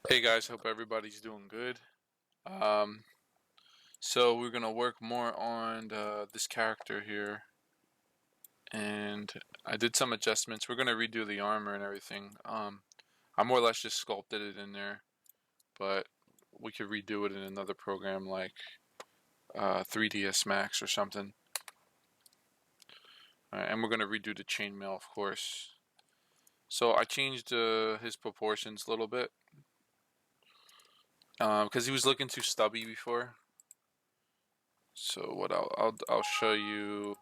Hey guys, hope everybody's doing good. Um, so we're gonna work more on this character here, and I did some adjustments. We're gonna redo the armor and everything. I more or less just sculpted it in there, but we could redo it in another program like 3ds Max or something. And we're gonna redo the chainmail, of course. So I changed his proportions a little bit because he was looking too stubby before. So what I'll show you.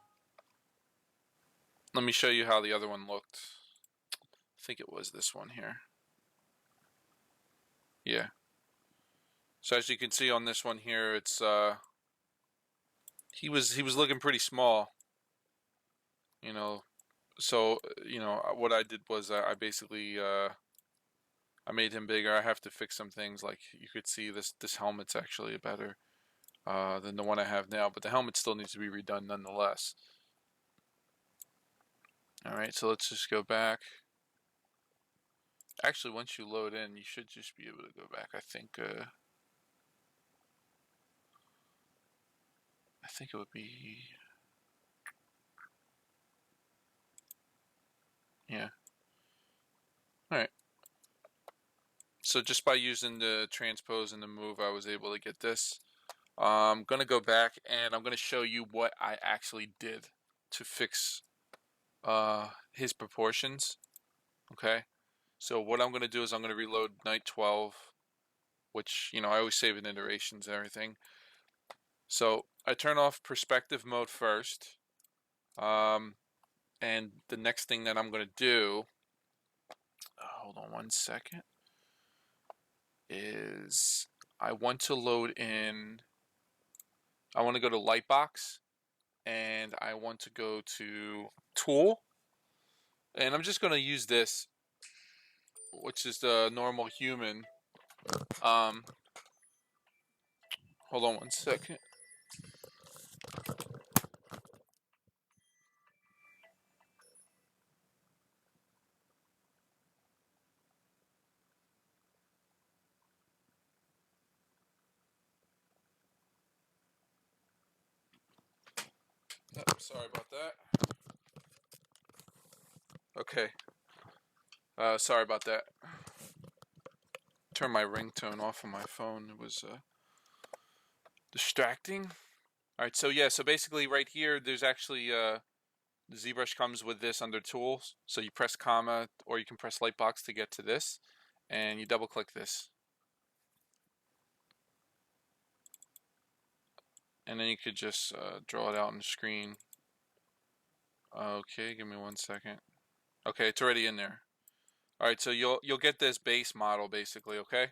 Let me show you how the other one looked. I think it was this one here. Yeah. So as you can see on this one here, it's he was looking pretty small, you know. So what I did was I basically I made him bigger. I have to fix some things. Like you could see, this helmet's actually better than the one I have now, but the helmet still needs to be redone nonetheless. All right, so let's just go back. Actually, once you load in, you should just be able to go back. I think it would be, yeah. All right. So just by using the transpose and the move, I was able to get this. I'm going to go back and I'm going to show you what I actually did to fix his proportions. Okay. So what I'm going to do is I'm going to reload night 12, which, I always save in iterations and everything. So I turn off perspective mode first. And the next thing that I'm going to do, hold on one second, is I want to load in, I want to go to Lightbox and I want to go to Tool, and I'm just going to use this, which is the normal human. Um, Hold on one second. Sorry about that. Okay. Sorry about that. Turn my ringtone off on my phone. It was distracting. All right. So yeah. So basically, right here, there's actually the ZBrush comes with this under Tools. So you press comma, or you can press Lightbox to get to this, and you double click this, and then you could just draw it out on the screen. Okay, give me one second. Okay, it's already in there. All right, so you'll get this base model basically. Okay.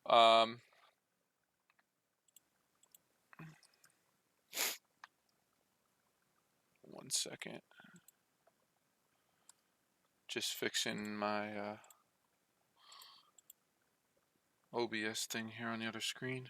Um, One second. Just fixing my OBS thing here on the other screen.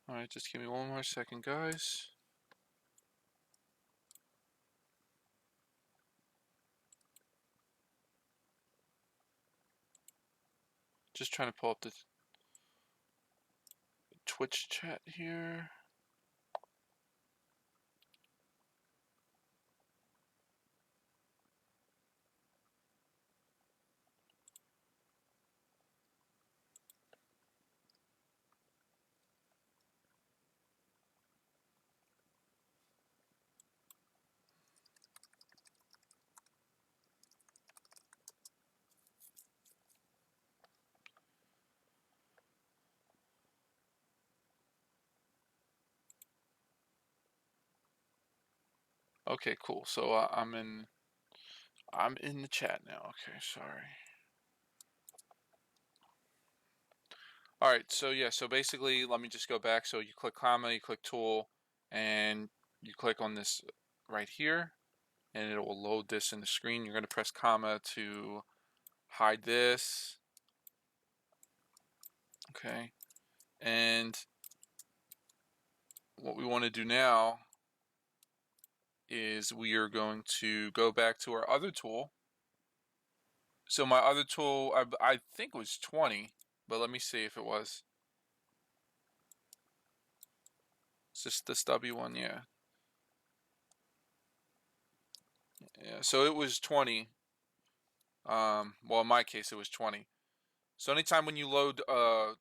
All right, just give me one more second, guys. Just trying to pull up the Twitch chat here. Okay, cool. So I'm in. I'm in the chat now. Okay, sorry. All right, so yeah, so basically, let me just go back. So you click comma, you click tool, and you click on this right here, and it will load this in the screen. You're going to press comma to hide this. Okay, and what we want to do now is we are going to go back to our other tool. So my other tool, I think was 20, but let me see if it was. Is this the stubby one? Yeah. Yeah, so it was 20. Well, in my case, it was 20. So anytime when you load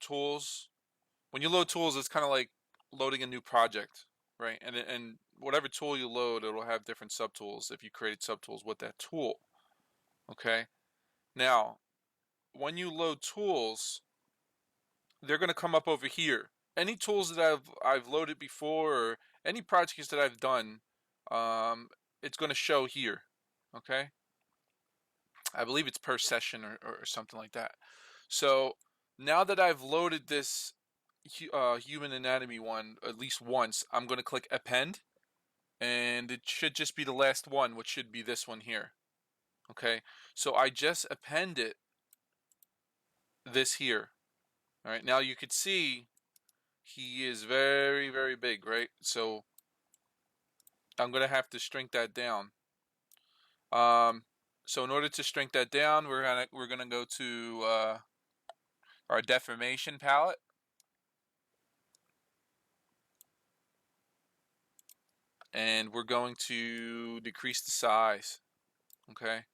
tools, it's kind of like loading a new project, right? And whatever tool you load, it'll have different subtools if you created subtools with that tool. Okay. Now, when you load tools, they're going to come up over here. Any tools that I've loaded before, or any projects that I've done, it's going to show here. Okay. I believe it's per session or something like that. So now that I've loaded this human anatomy one at least once, I'm going to click append, and it should just be the last one, which should be this one here. Okay, so I just appended this here. All right, now you could see he is very, very big, right? So I'm going to have to shrink that down. So in order to shrink that down, we're gonna go to our deformation palette, and we're going to decrease the size. Okay.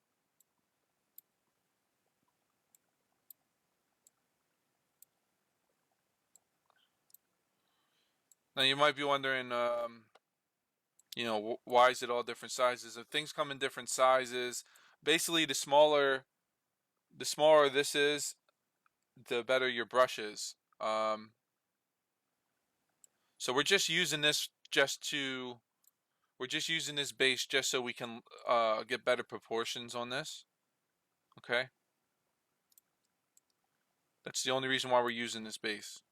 Now you might be wondering, why is it all different sizes? If things come in different sizes, basically the smaller this is, the better your brush is. So we're just using this we're just using this base just so we can get better proportions on this. Okay. That's the only reason why we're using this base.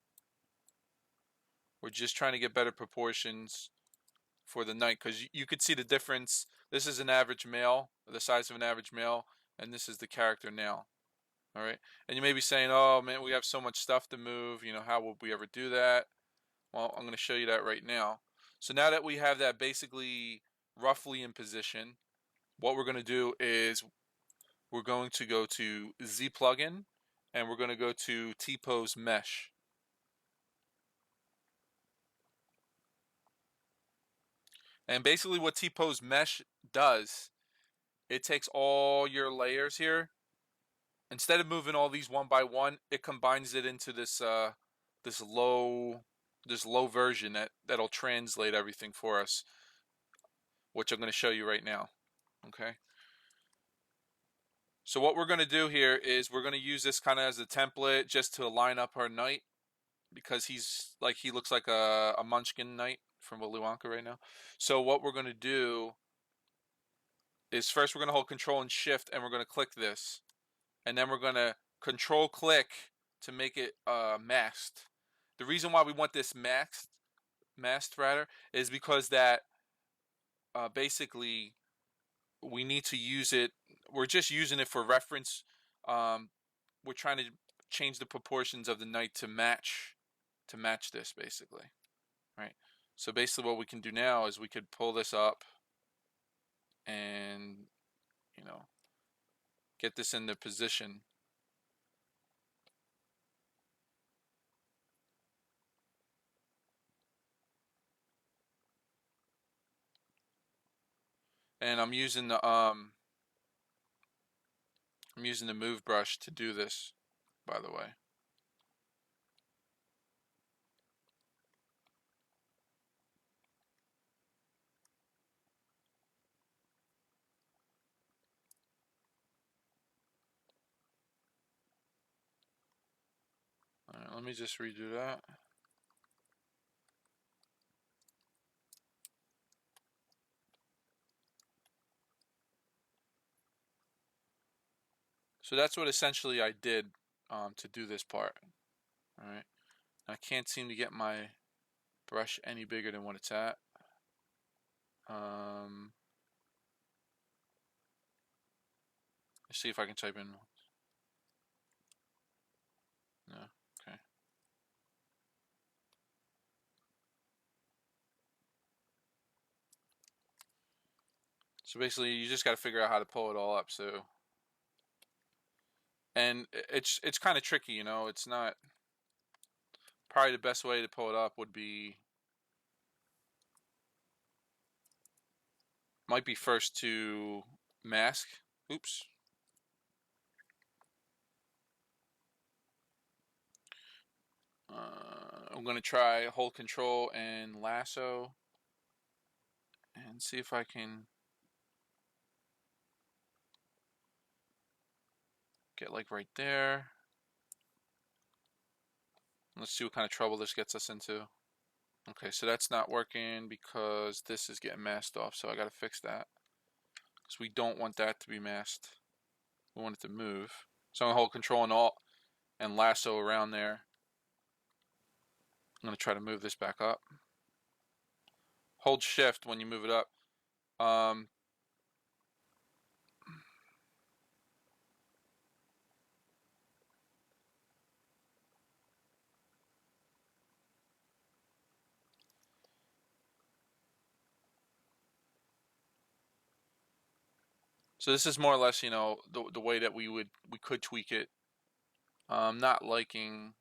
We're just trying to get better proportions for the night, because you could see the difference. This is an average male, the size of an average male, and this is the character now. All right, and you may be saying, oh man, we have so much stuff to move, how would we ever do that? Well, I'm going to show you that right now. So now that we have that basically roughly in position, what we're going to do is we're going to go to Z plugin, and we're going to go to T-pose mesh. And basically what T-pose mesh does, it takes all your layers here. Instead of moving all these one by one, it combines it into this low version that'll translate everything for us, which I'm going to show you right now. Okay. So what we're going to do here is we're going to use this kind of as a template just to line up our knight, because he looks like a Munchkin knight from Willy Wonka right now. So what we're going to do is first we're going to hold Control and Shift, and we're going to click this, and then we're going to Control click to make it masked. The reason why we want this masked rather, is because that basically we need to use it. We're just using it for reference. We're trying to change the proportions of the knight to match this basically, right? So basically what we can do now is we could pull this up and get this in the position. And I'm using the move brush to do this, by the way. All right, let me just redo that. So that's what essentially I did to do this part. All right. I can't seem to get my brush any bigger than what it's at. Let's see if I can type in. No. Okay. So basically, you just got to figure out how to pull it all up. So, and it's kind of tricky, you know. It's not probably the best way to pull it up would be might be first to mask. Oops. I'm gonna try hold control and lasso and see if I can get like right there. Let's see what kind of trouble this gets us into. Okay, so that's not working because this is getting masked off, so I gotta fix that. Because we don't want that to be masked. We want it to move. So I'm gonna hold control and alt and lasso around there. I'm gonna try to move this back up. Hold shift when you move it up. So this is more or less, you know, the way that we could tweak it. Not liking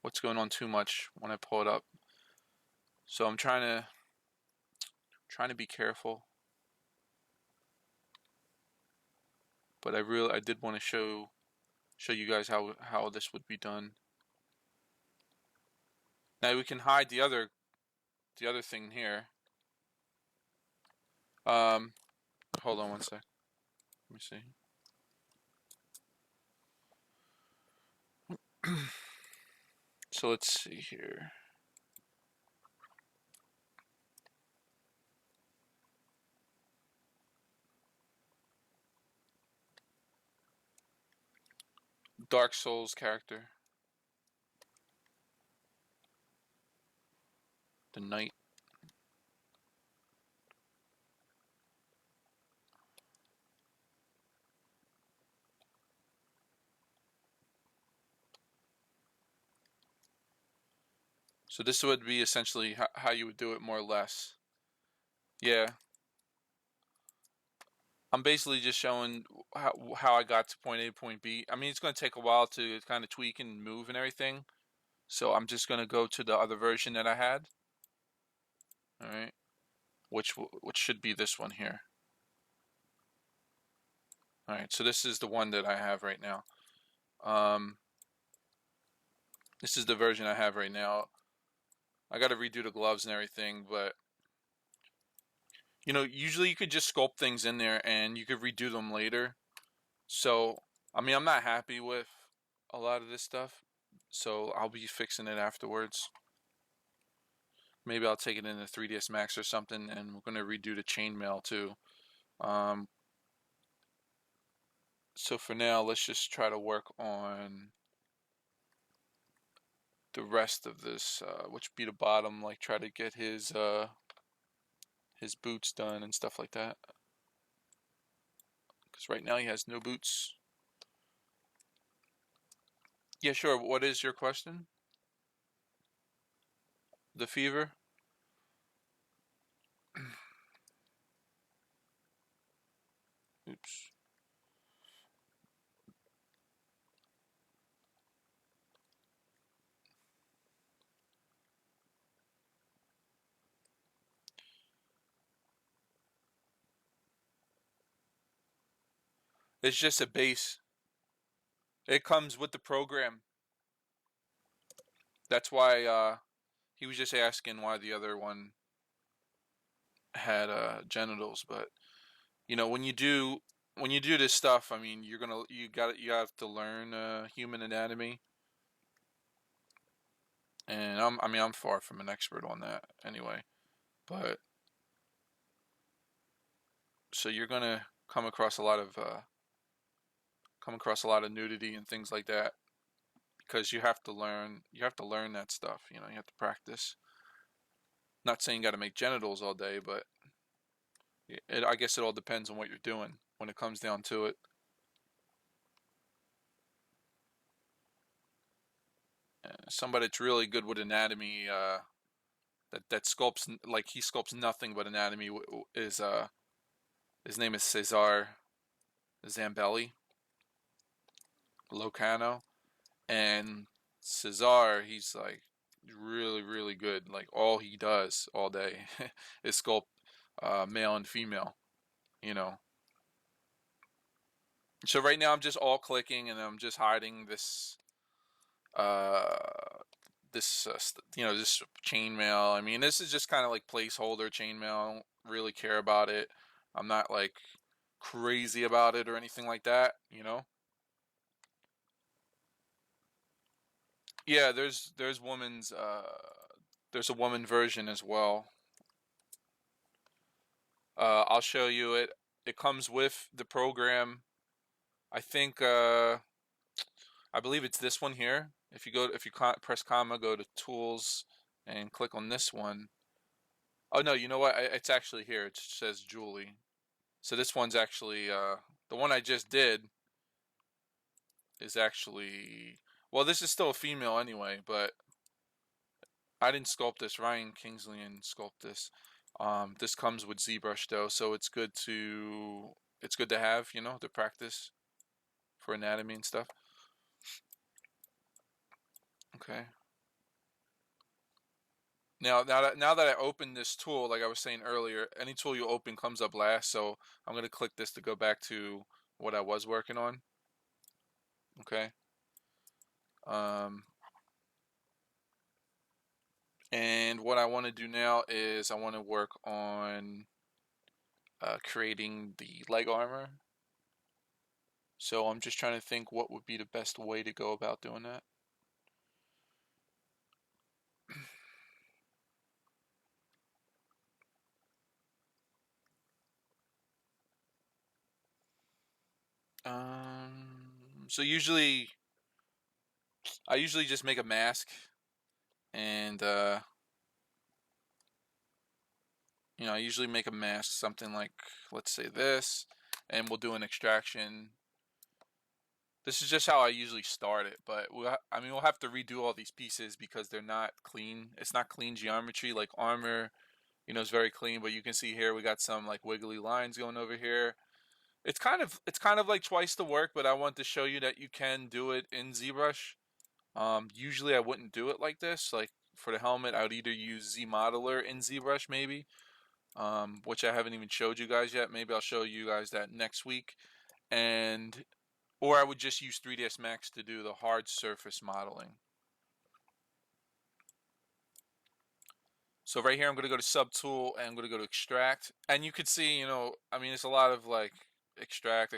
what's going on too much when I pull it up. So I'm trying to be careful. But I did want to show you guys how this would be done. Now we can hide the other thing here. Hold on one sec. Let me see. So let's see here. Dark Souls character. The knight. So this would be essentially how you would do it more or less. Yeah. I'm basically just showing how I got to point A to point B. I mean, it's going to take a while to kind of tweak and move and everything. So I'm just going to go to the other version that I had. All right. Which should be this one here. All right. So this is the one that I have right now. This is the version I have right now. I got to redo the gloves and everything, but you know, usually you could just sculpt things in there and you could redo them later. So, I mean, I'm not happy with a lot of this stuff, so I'll be fixing it afterwards. Maybe I'll take it into 3ds Max or something, and we're going to redo the chainmail too. So for now, let's just try to work on the rest of this, which be the bottom, like try to get his boots done and stuff like that. Because right now he has no boots. Yeah, sure. What is your question? The fever? Oops. It's just a base. It comes with the program. That's why he was just asking why the other one had genitals, but you know, when you do this stuff, I mean, you have to learn human anatomy, and I'm far from an expert on that anyway. But so you're gonna come across a lot of come across a lot of nudity and things like that, because you have to learn that stuff, you have to practice. Not saying you got to make genitals all day, but I guess it all depends on what you're doing when it comes down to it. Somebody that's really good with anatomy, that sculpts, like he sculpts nothing but anatomy, is his name is Cesar Zambelli Locano, and Cesar, he's like really really good. Like all he does all day is sculpt male and female. You know. So right now I'm just all clicking and I'm just hiding uh this chainmail. I mean, this is just kind of like placeholder chainmail. I don't really care about it. I'm not like crazy about it or anything like that. Yeah, there's a woman version as well. I'll show you it. It comes with the program. I think I believe it's this one here. If you press comma, go to tools and click on this one. Oh no, you know what? It's actually here. It says Julie. So this one's actually the one I just did is actually, well, this is still a female anyway, but I didn't sculpt this. Ryan Kingsley and sculpt this. This comes with ZBrush though, so it's good to have, to practice for anatomy and stuff. Okay. Now that I opened this tool, like I was saying earlier, any tool you open comes up last. So I'm gonna click this to go back to what I was working on. Okay. Um, and what I want to do now is I want to work on creating the leg armor. So I'm just trying to think what would be the best way to go about doing that. So I usually just make a mask and I usually make a mask something like, let's say this, and we'll do an extraction. This is just how I usually start it, but we'll have to redo all these pieces because they're not clean. It's not clean geometry. Like armor, is very clean, but you can see here we got some like wiggly lines going over here. It's kind of like twice the work, but I want to show you that you can do it in ZBrush. Usually I wouldn't do it like this. Like for the helmet, I would either use Z Modeler in ZBrush maybe, which I haven't even showed you guys yet. Maybe I'll show you guys that next week, or I would just use 3ds Max to do the hard surface modeling. So right here, I'm going to go to Subtool and I'm going to go to Extract, and you could see, it's a lot of like extract.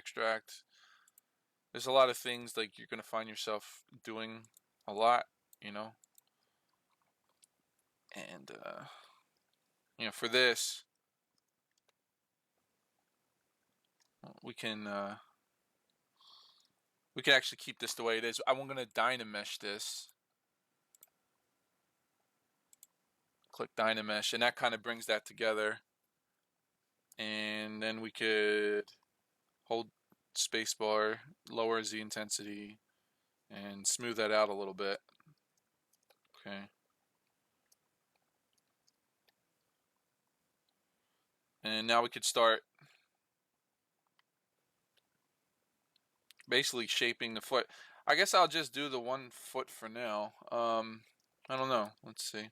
There's a lot of things like you're going to find yourself doing a lot, you know, and for this, we can actually keep this the way it is. I'm going to Dynamesh this. Click Dynamesh, and that kind of brings that together. And then we could hold spacebar, lower Z intensity, and smooth that out a little bit. Okay. And now we could start basically shaping the foot. I guess I'll just do the one foot for now. I don't know. Let's see.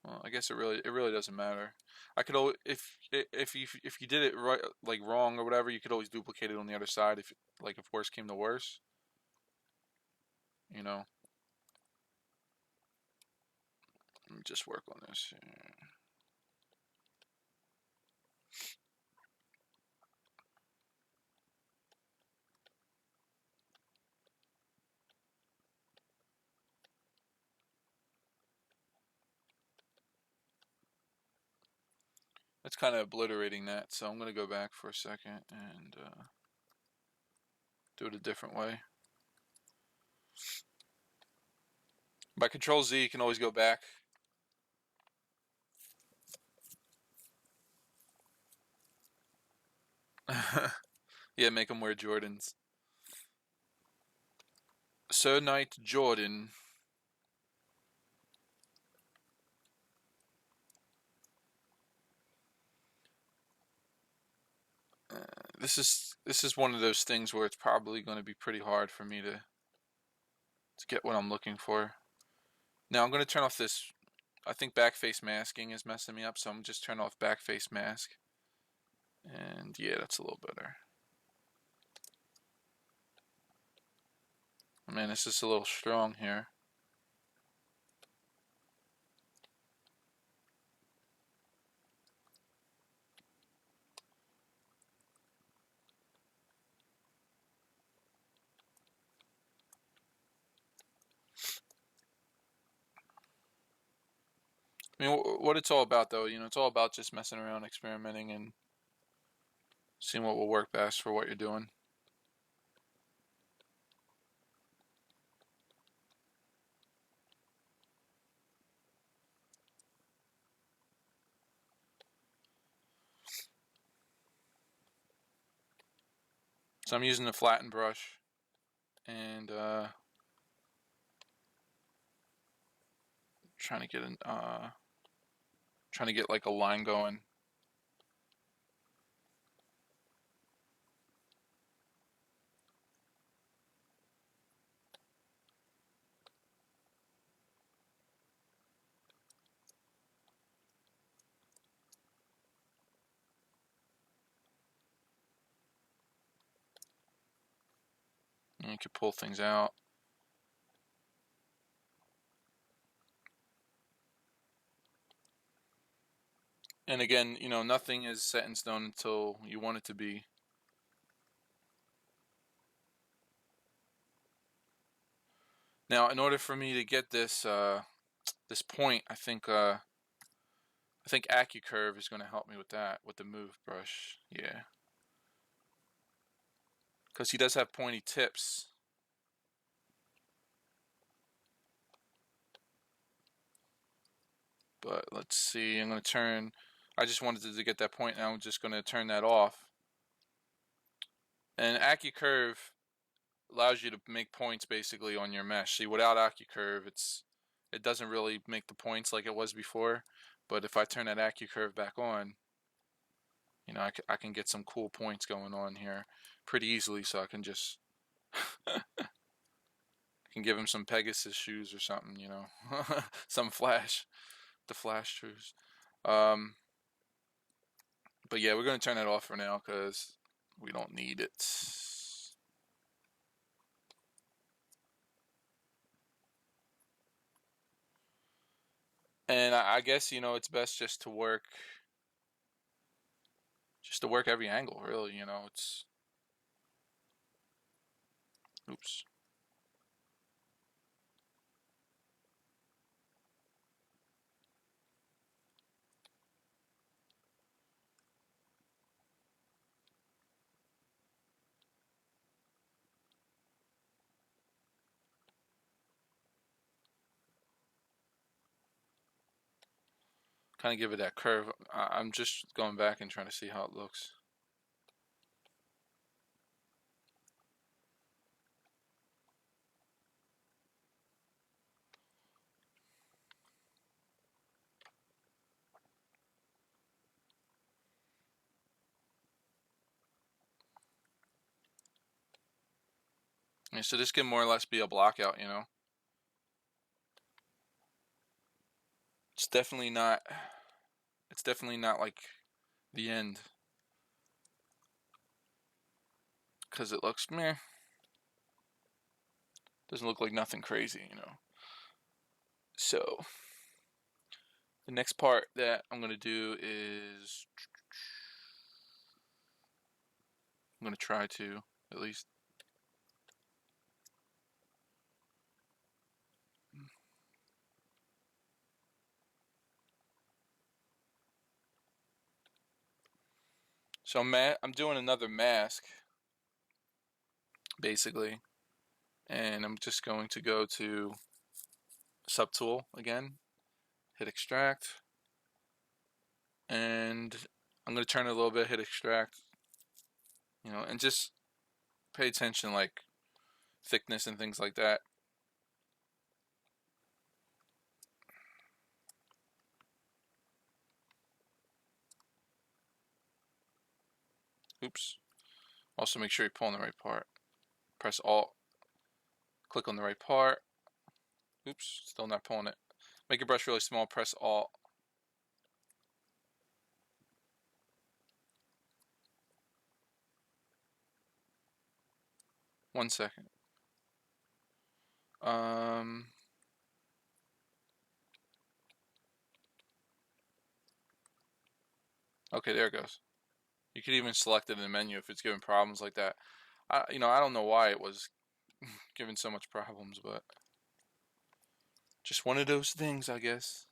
Well, I guess it really doesn't matter. I could always, if you did it right, like wrong or whatever, you could always duplicate it on the other side if worse came to worse. Let me just work on this here. That's kind of obliterating that, so I'm going to go back for a second and do it a different way. By Control Z, you can always go back. Yeah, make them wear Jordans. Sir Knight Jordan. This is one of those things where it's probably going to be pretty hard for me to get what I'm looking for. Now I'm going to turn off this. I think backface masking is messing me up, so I'm just turn off backface mask. And yeah, that's a little better. Man, this is a little strong here. I mean, what it's all about, though, you know, it's all about just messing around, experimenting, and seeing what will work best for what you're doing. So I'm using the flatten brush, and trying to get trying to get like a line going. And you can pull things out. And again, you know, nothing is set in stone until you want it to be. Now, in order for me to get this this point, I think AccuCurve is going to help me with that, with the move brush. Yeah, because he does have pointy tips. But let's see. I'm going to turn. I just wanted to get that point. Now I'm just going to turn that off. And AccuCurve allows you to make points basically on your mesh. See, without AccuCurve, it doesn't really make the points like it was before. But if I turn that AccuCurve back on, you know, I can get some cool points going on here pretty easily. So I can just can give him some Pegasus shoes or something, you know, some the flash shoes. But yeah, we're gonna turn that off for now because we don't need it. And I guess, you know, it's best just to work every angle, really. You know, it's oops. Kind of give it that curve. I'm just going back and trying to see how it looks. Yeah, so this can more or less be a block out, you know. It's definitely not. It's definitely not like the end, because it looks meh. Doesn't look like nothing crazy, you know. So the next part that I'm gonna do is I'm gonna try to at least. So I'm doing another mask. basically. And I'm just going to go to subtool again, hit extract, and I'm going to turn it a little bit, hit extract, and just pay attention, like thickness and things like that. Oops. Also make sure you pull on the right part. Press Alt, click on the right part. Oops, still not pulling it. Make your brush really small, press Alt. One second. Okay, there it goes. You could even select it in the menu if it's giving problems like that. I don't know why it was giving so much problems, but just one of those things, I guess.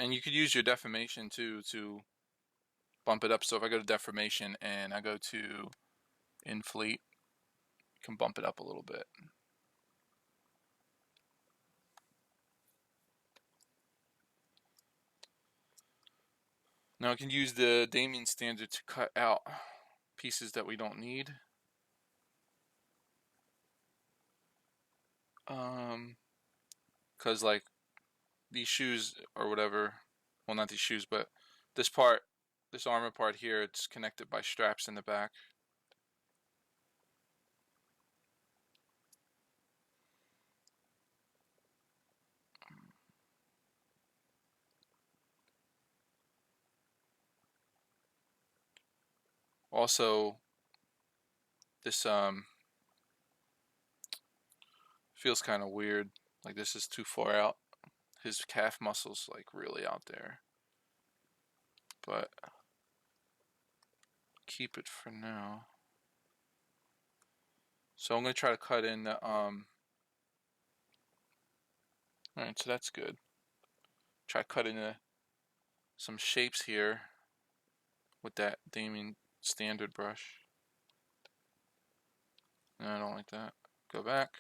And you could use your deformation too to bump it up. So if I go to deformation and I go to inflate, you can bump it up a little bit. Now I can use the Damien standard to cut out pieces that we don't need. Cause like these shoes or whatever, well not these shoes, but this part, this armor part here, it's connected by straps in the back. Also, this feels kind of weird. Like this is too far out. His calf muscles like really out there. But keep it for now. So I'm gonna try to cut in the Alright, so that's good. Try cutting some shapes here with that Damien standard brush. No, I don't like that. Go back.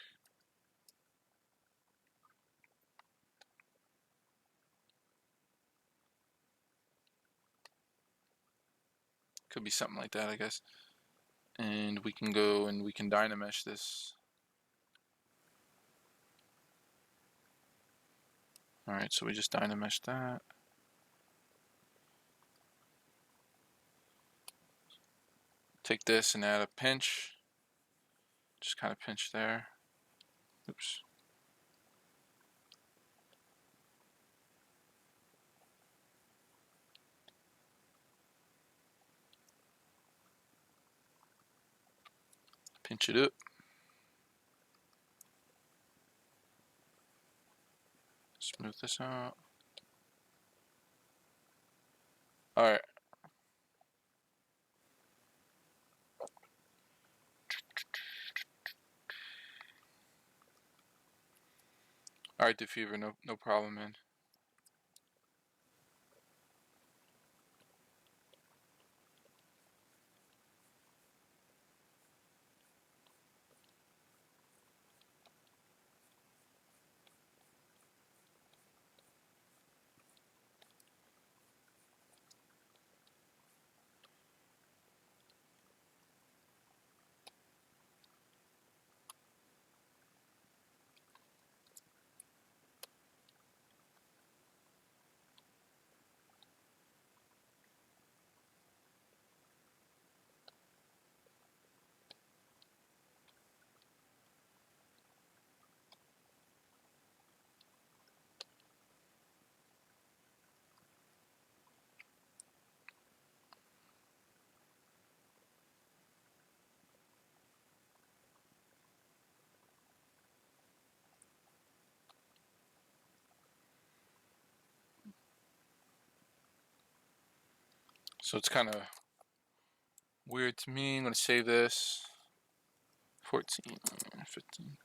Could be something like that, I guess. And we can go and we can Dynamesh this. Alright, so we just Dynamesh that. Take this and add a pinch. Just kind of pinch there. Oops. Pinch it up. Smooth this out. Alright. Alright, Defeaver, no problem, man. So it's kind of weird to me. I'm going to save this. 14, 15.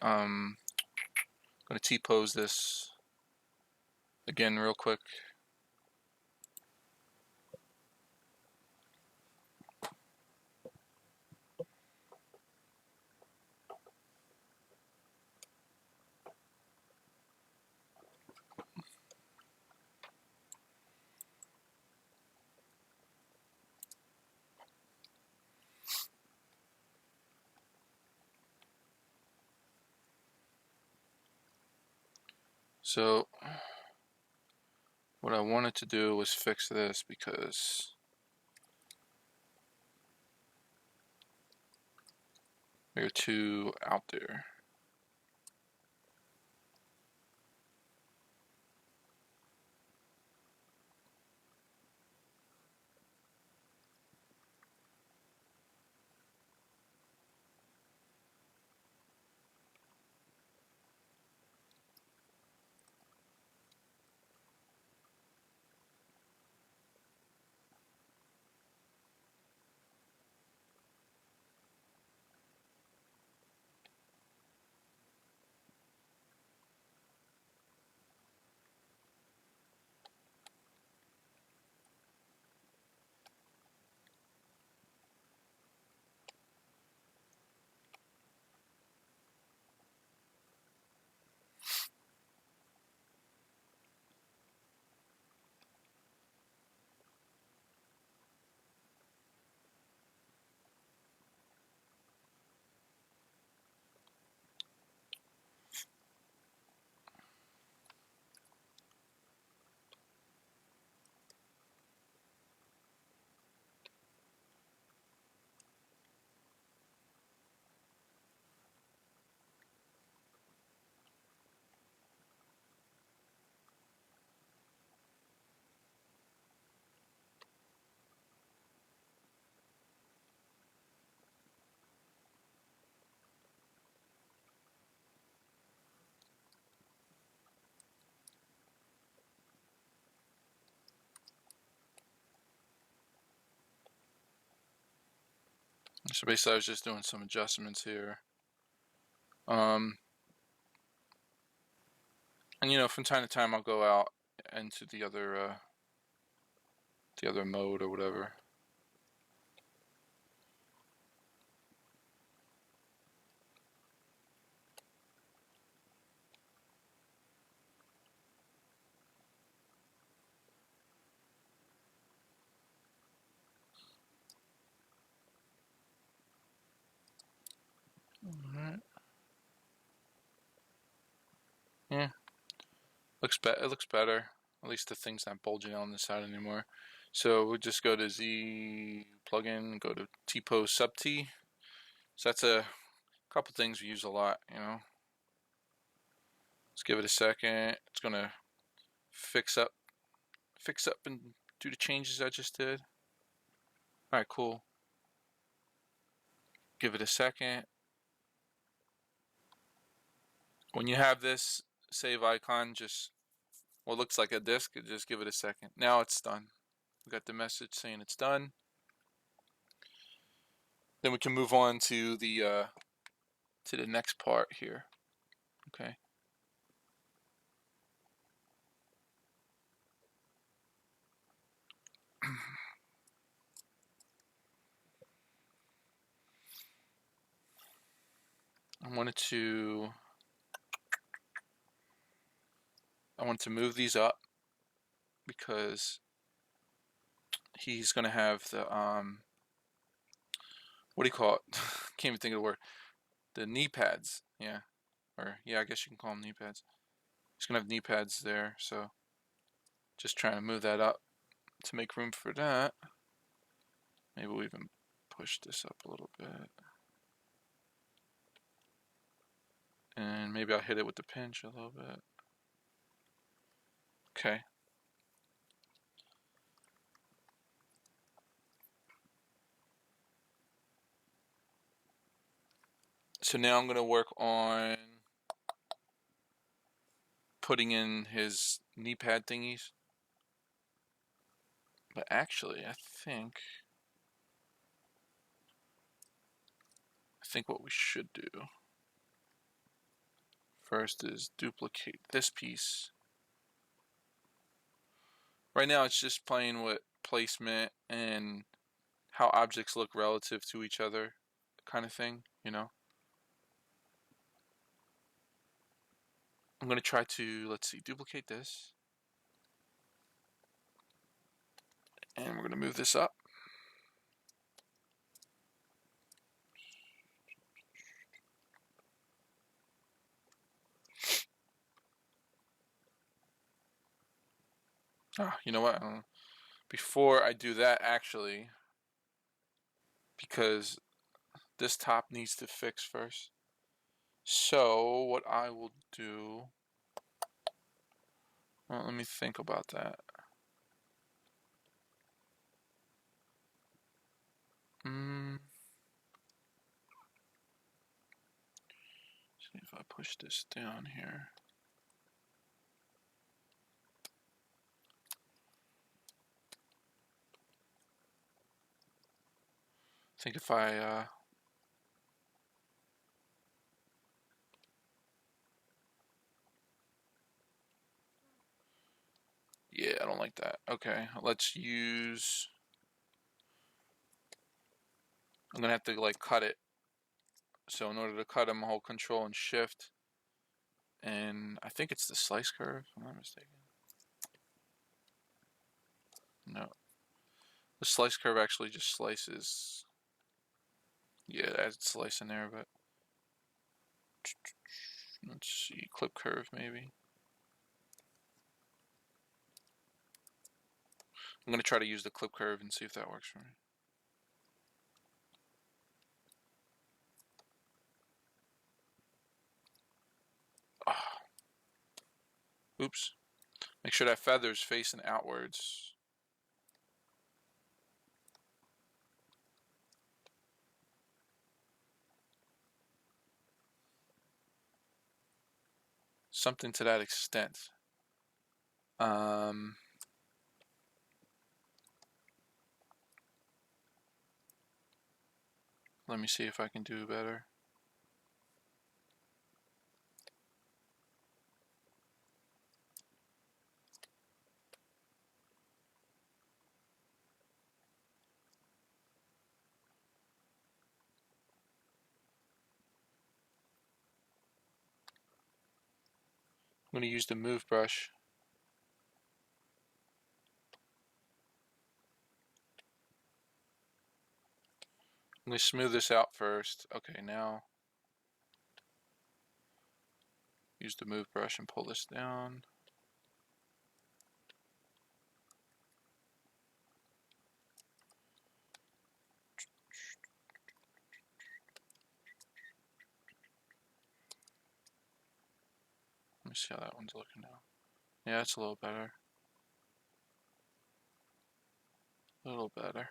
I'm gonna T-pose this again real quick. So what I wanted to do was fix this because they're too out there. So basically I was just doing some adjustments here. And you know, from time to time I'll go out into the other mode or whatever. Alright. Yeah. It looks better. At least the thing's not bulging on the side anymore. So we'll just go to Z plugin, go to T-pose sub T. So that's a couple things we use a lot, you know. Let's give it a second. It's gonna fix up and do the changes I just did. Alright, cool. Give it a second. When you have this save icon, just what looks like a disk, just give it a second. Now it's done. We got the message saying it's done. Then we can move on to the next part here. Okay. I wanted to move these up because he's gonna have the what do you call it? Can't even think of the word. The knee pads, yeah, or yeah, I guess you can call them knee pads. He's gonna have knee pads there, so just trying to move that up to make room for that. Maybe we'll even push this up a little bit, and maybe I'll hit it with the pinch a little bit. Okay. So now I'm gonna work on putting in his knee pad thingies. But actually, I think what we should do first is duplicate this piece. Right now it's just playing with placement and how objects look relative to each other kind of thing, you know. I'm going to try to, let's see, duplicate this. And we're going to move this up. Ah, you know what? Before I do that, actually, because this top needs to fix first. So what I will do, well, let me think about that. See if I push this down here. I think if I yeah, I don't like that. Okay, let's use, I'm gonna have to like cut it. So in order to cut them, hold Control and Shift, and I think it's the slice curve, if I'm not mistaken. No, the slice curve actually just slices. Yeah, that's slice in there, but let's see, clip curve maybe. I'm gonna try to use the clip curve and see if that works for me. Oh. Oops. Make sure that feather's facing outwards. Something to that extent. Let me see if I can do better. I'm going to use the move brush. I'm going to smooth this out first. Okay, now use the move brush and pull this down. Let me see how that one's looking now. Yeah, it's a little better. A little better.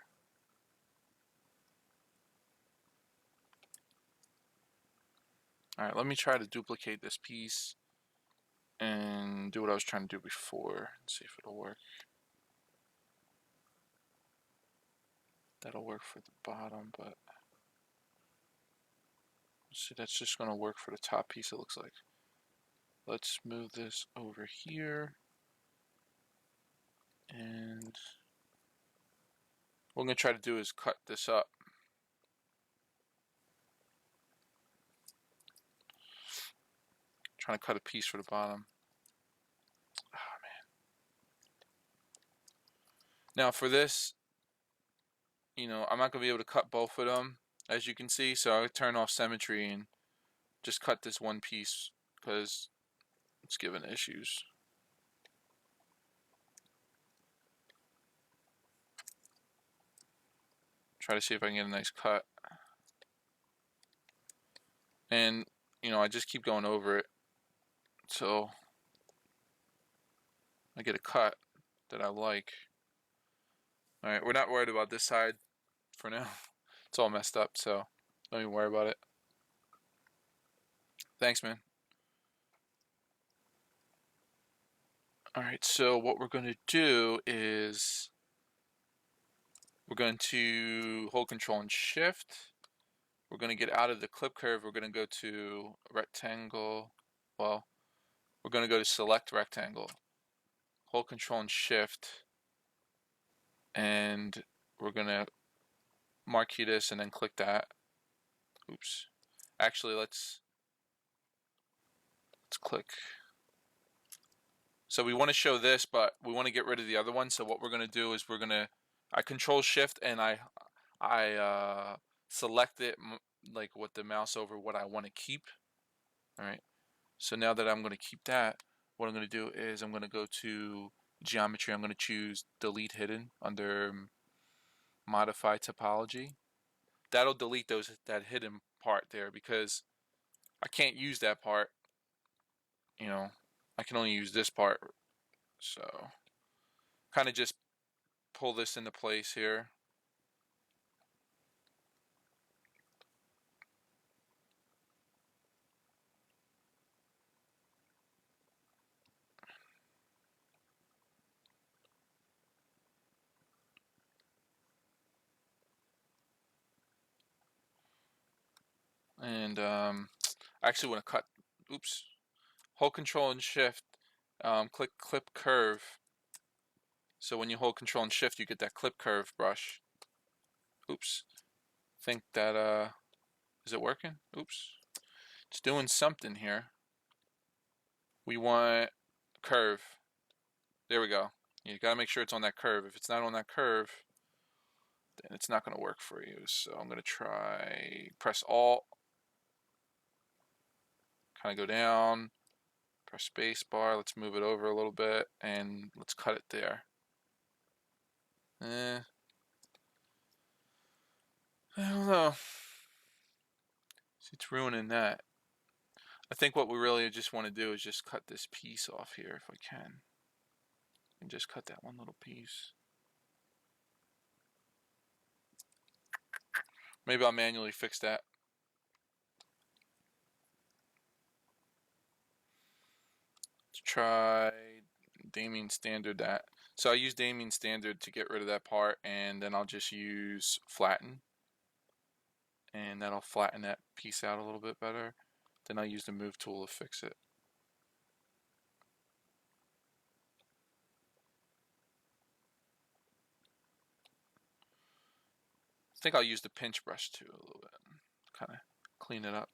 Alright, let me try to duplicate this piece and do what I was trying to do before and see if it'll work. That'll work for the bottom, but see, that's just going to work for the top piece, it looks like. Let's move this over here. And what I'm going to try to do is cut this up. Trying to cut a piece for the bottom. Oh, man. Now for this, you know, I'm not going to be able to cut both of them, as you can see, so I'll turn off symmetry and just cut this one piece because it's giving issues. Try to see if I can get a nice cut. And, you know, I just keep going over it until I get a cut that I like. Alright, we're not worried about this side for now. It's all messed up, so don't even worry about it. Thanks, man. All right, so what we're going to do is we're going to hold Control and Shift. We're going to get out of the clip curve. We're going to go to rectangle. Well, we're going to go to select rectangle. Hold Control and Shift. And we're going to marquee this and then click that. Oops. Actually, let's click. So we want to show this, but we want to get rid of the other one. So what we're going to do is I Control Shift and I select it like with the mouse over what I want to keep. All right. So now that I'm going to keep that, what I'm going to do is I'm going to go to geometry. I'm going to choose delete hidden under modify topology. That'll delete that hidden part there because I can't use that part. You know, I can only use this part. So kind of just pull this into place here. And I actually want to cut, oops, hold Control and Shift, click Clip Curve. So when you hold Control and Shift, you get that clip curve brush. Oops, think that, is it working? Oops, it's doing something here. We want curve. There we go. You gotta make sure it's on that curve. If it's not on that curve, then it's not gonna work for you. So I'm gonna try, press Alt, kind of go down, press space bar. Let's move it over a little bit and let's cut it there. I don't know. It's ruining that. I think what we really just want to do is just cut this piece off here if I can. And just cut that one little piece. Maybe I'll manually fix that. Let's try Damien Standard that. So I use Damien Standard to get rid of that part, and then I'll just use flatten. And that'll flatten that piece out a little bit better. Then I'll use the move tool to fix it. I think I'll use the pinch brush too a little bit. Kind of clean it up.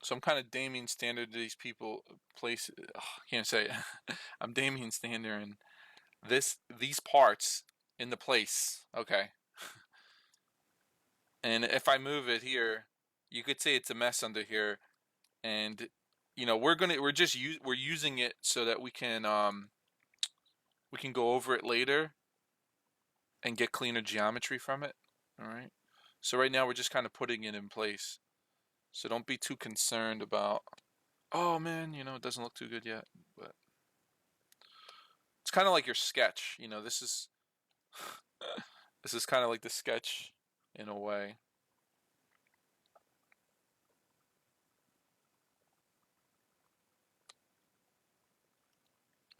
So I'm kind of Damien Standard to these people place. I can't say it. I'm Damien Standard and these parts in the place. Okay. And if I move it here, you could say it's a mess under here. And you know we're using it so that we can go over it later and get cleaner geometry from it. All right. So right now we're just kind of putting it in place. So don't be too concerned about, oh man, you know, it doesn't look too good yet. But it's kind of like your sketch. You know, this is this is kind of like the sketch in a way.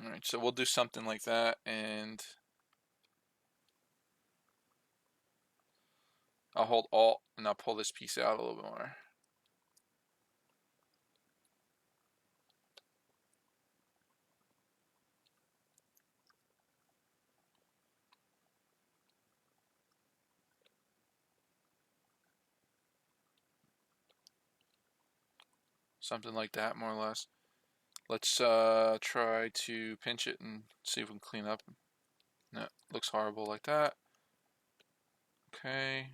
All right, so we'll do something like that, and I'll hold Alt and I'll pull this piece out a little bit more. Something like that, more or less. Let's try to pinch it and see if we can clean up. No, looks horrible like that. Okay.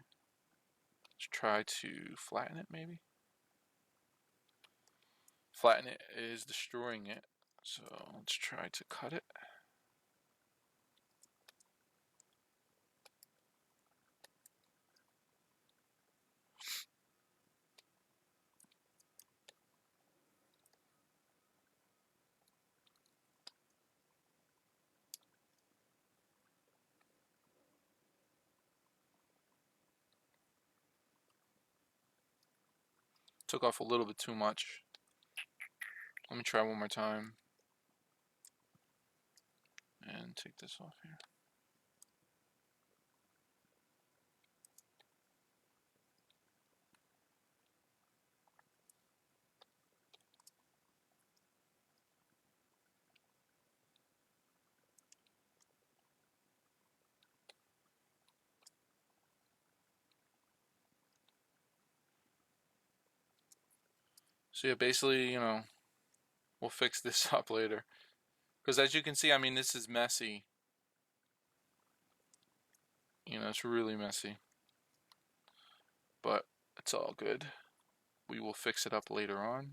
Let's try to flatten it maybe. Flatten it is destroying it. So let's try to cut it. Took off a little bit too much. Let me try one more time. And take this off here. So yeah, basically, we'll fix this up later. Because as you can see, I mean, this is messy. It's really messy. But it's all good. We will fix it up later on.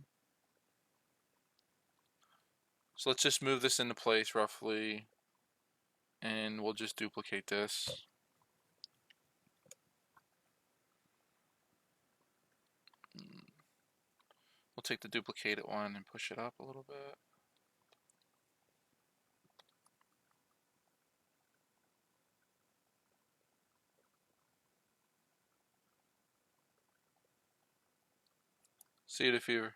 So let's just move this into place roughly. And we'll just duplicate this. We'll take the duplicated one and push it up a little bit. See it if you're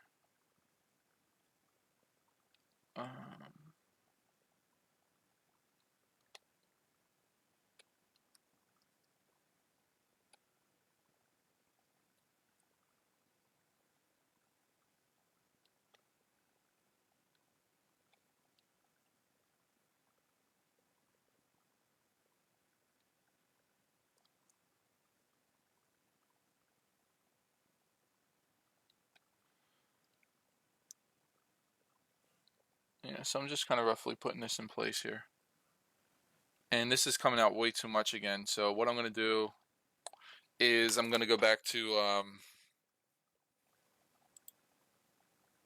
yeah, so I'm just kind of roughly putting this in place here. And this is coming out way too much again. So what I'm going to do is I'm going to go back to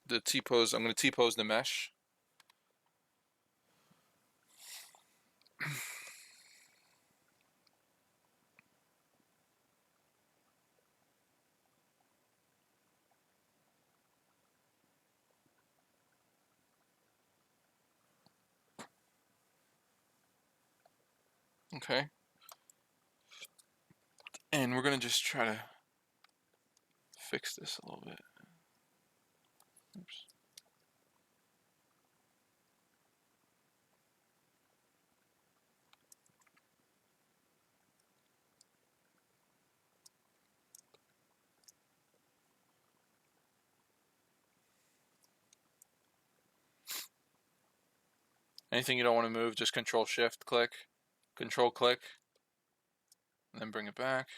the T-pose. I'm going to T-pose the mesh. Okay. And we're going to just try to fix this a little bit. Oops. Anything you don't want to move, just Control Shift click, Control click, and then bring it back.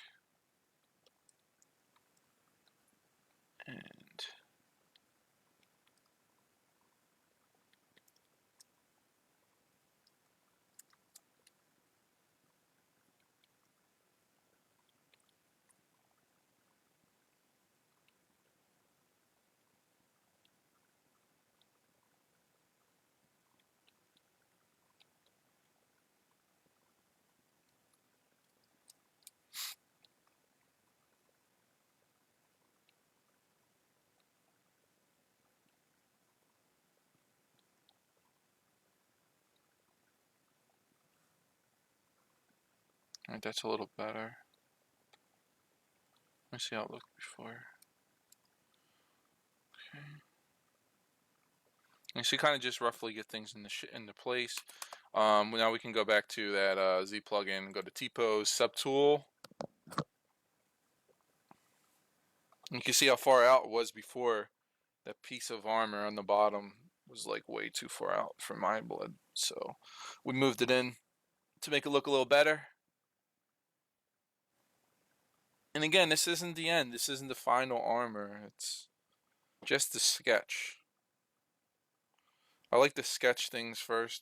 And all right, that's a little better. Let me see how it looked before. Okay. And so you kind of just roughly get things into place. Now we can go back to that Z plugin, go to T-pose, subtool. You can see how far out it was before. That piece of armor on the bottom was like way too far out for my blood. So we moved it in to make it look a little better. And again, this isn't the end. This isn't the final armor. It's just the sketch. I like to sketch things first,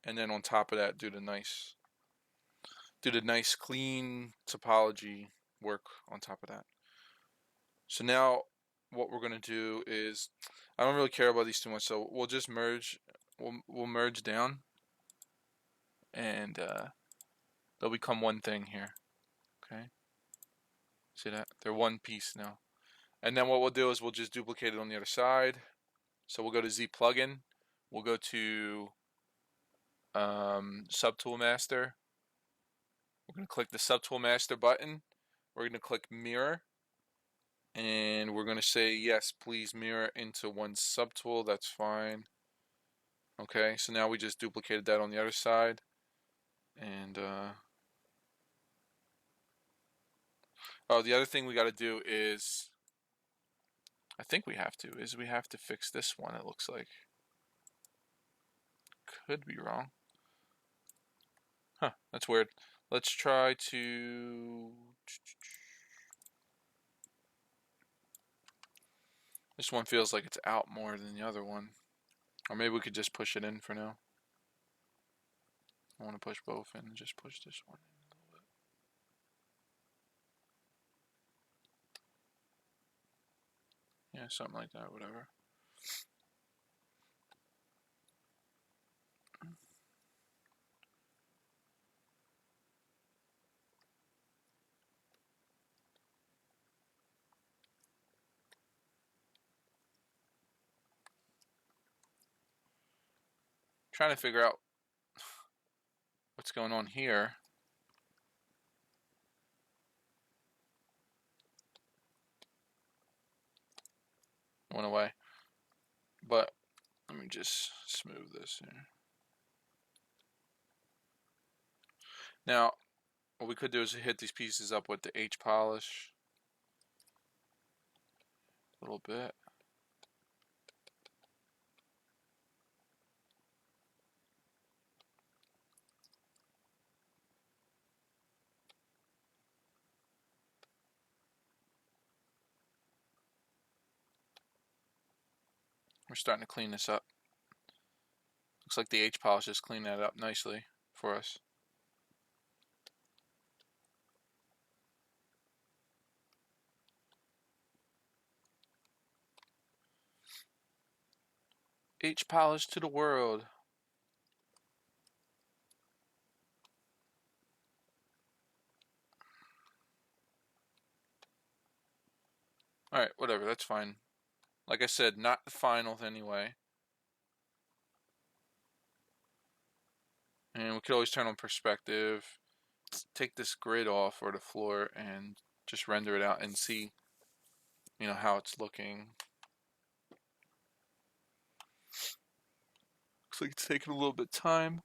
and then on top of that, do the nice clean topology work on top of that. So now what we're gonna do is, I don't really care about these too much, so we'll just merge. We'll merge down, and they'll become one thing here. Okay. See that? They're one piece now. And then what we'll do is we'll just duplicate it on the other side. So we'll go to Z plugin. We'll go to Subtool Master. We're going to click the Subtool Master button. We're going to click Mirror. And we're going to say, yes, please mirror into one subtool. That's fine. Okay, so now we just duplicated that on the other side. And, oh, the other thing we got to do is, I think we have to fix this one, it looks like. Could be wrong. Huh, that's weird. Let's try to... This one feels like it's out more than the other one. Or maybe we could just push it in for now. I want to push both in and just push this one in a little bit. Yeah, something like that, whatever. Trying to figure out what's going on here. Went away. But let me just smooth this here. Now, what we could do is hit these pieces up with the H polish a little bit. We're starting to clean this up. Looks like the H polish is cleaning that up nicely for us. H polish to the world. Alright, whatever, that's fine. Like I said, not the final anyway. And we could always turn on perspective, take this grid off or the floor and just render it out and see, you know, how it's looking. Looks like it's taking a little bit of time.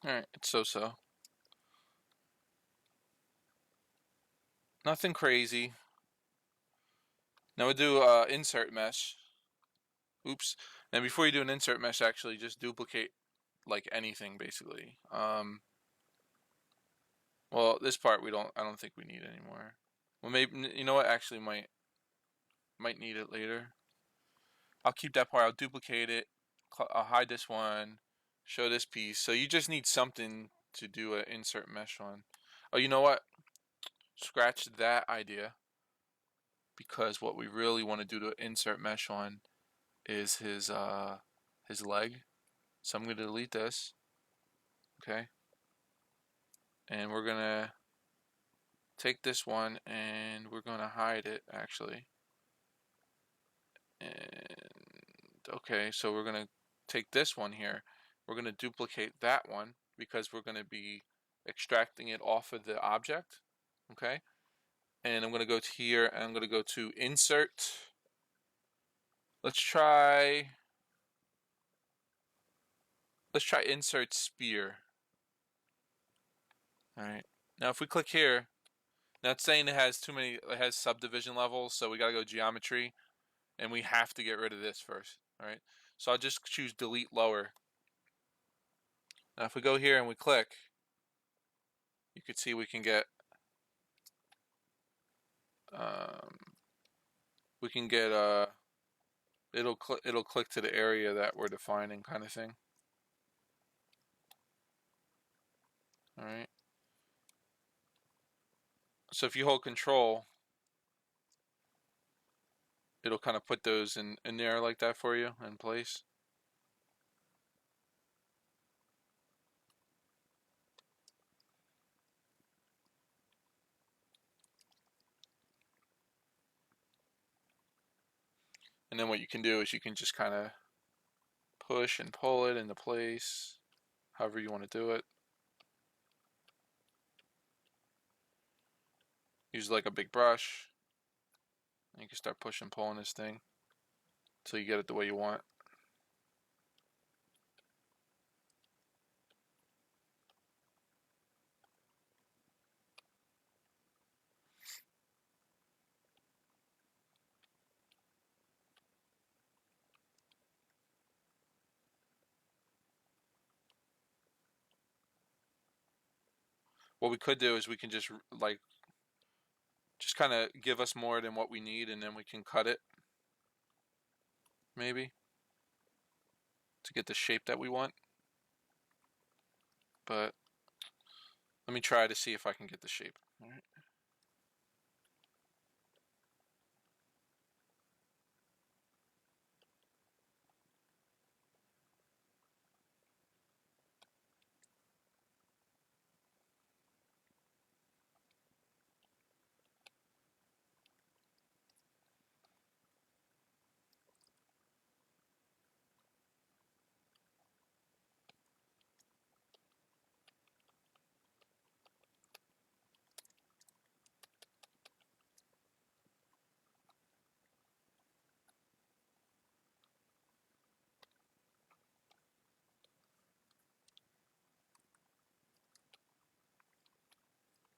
Alright, it's so-so. Nothing crazy. Now we do insert mesh. Oops. And before you do an insert mesh, actually just duplicate like anything basically. Well, this part I don't think we need anymore. Well, maybe, you know what, actually might need it later. I'll keep that part, I'll duplicate it, I'll hide this one, show this piece. So you just need something to do an insert mesh on. Oh, you know what? Scratch that idea, because what we really want to do to insert mesh on is his leg. So I'm going to delete this. Okay. And we're going to take this one and we're going to hide it actually. And okay, so we're going to take this one here. We're going to duplicate that one because we're going to be extracting it off of the object. Okay. And I'm going to go to here and I'm going to go to insert. Let's try insert spear. All right. Now if we click here, now it's saying it has subdivision levels, so we got to go geometry and we have to get rid of this first. All right. So I'll just choose delete lower. Now if we go here and we click, you can see we can get it'll click to the area that we're defining, kind of thing. All right. So if you hold control, it'll kind of put those in there like that for you in place. And then what you can do is you can just kind of push and pull it into place, however you want to do it. Use like a big brush, and you can start pushing and pulling this thing until you get it the way you want. What we could do is we can just kind of give us more than what we need, and then we can cut it, maybe, to get the shape that we want. But let me try to see if I can get the shape. All right.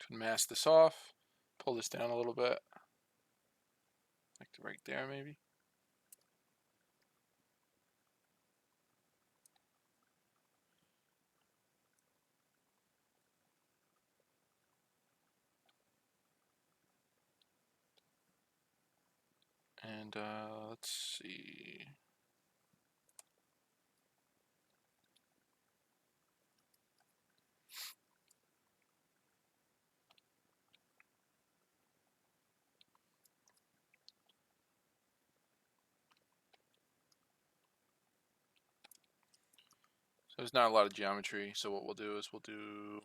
Can mask this off, pull this down a little bit, like right there maybe. And let's see. So there's not a lot of geometry, so what we'll do is we'll do,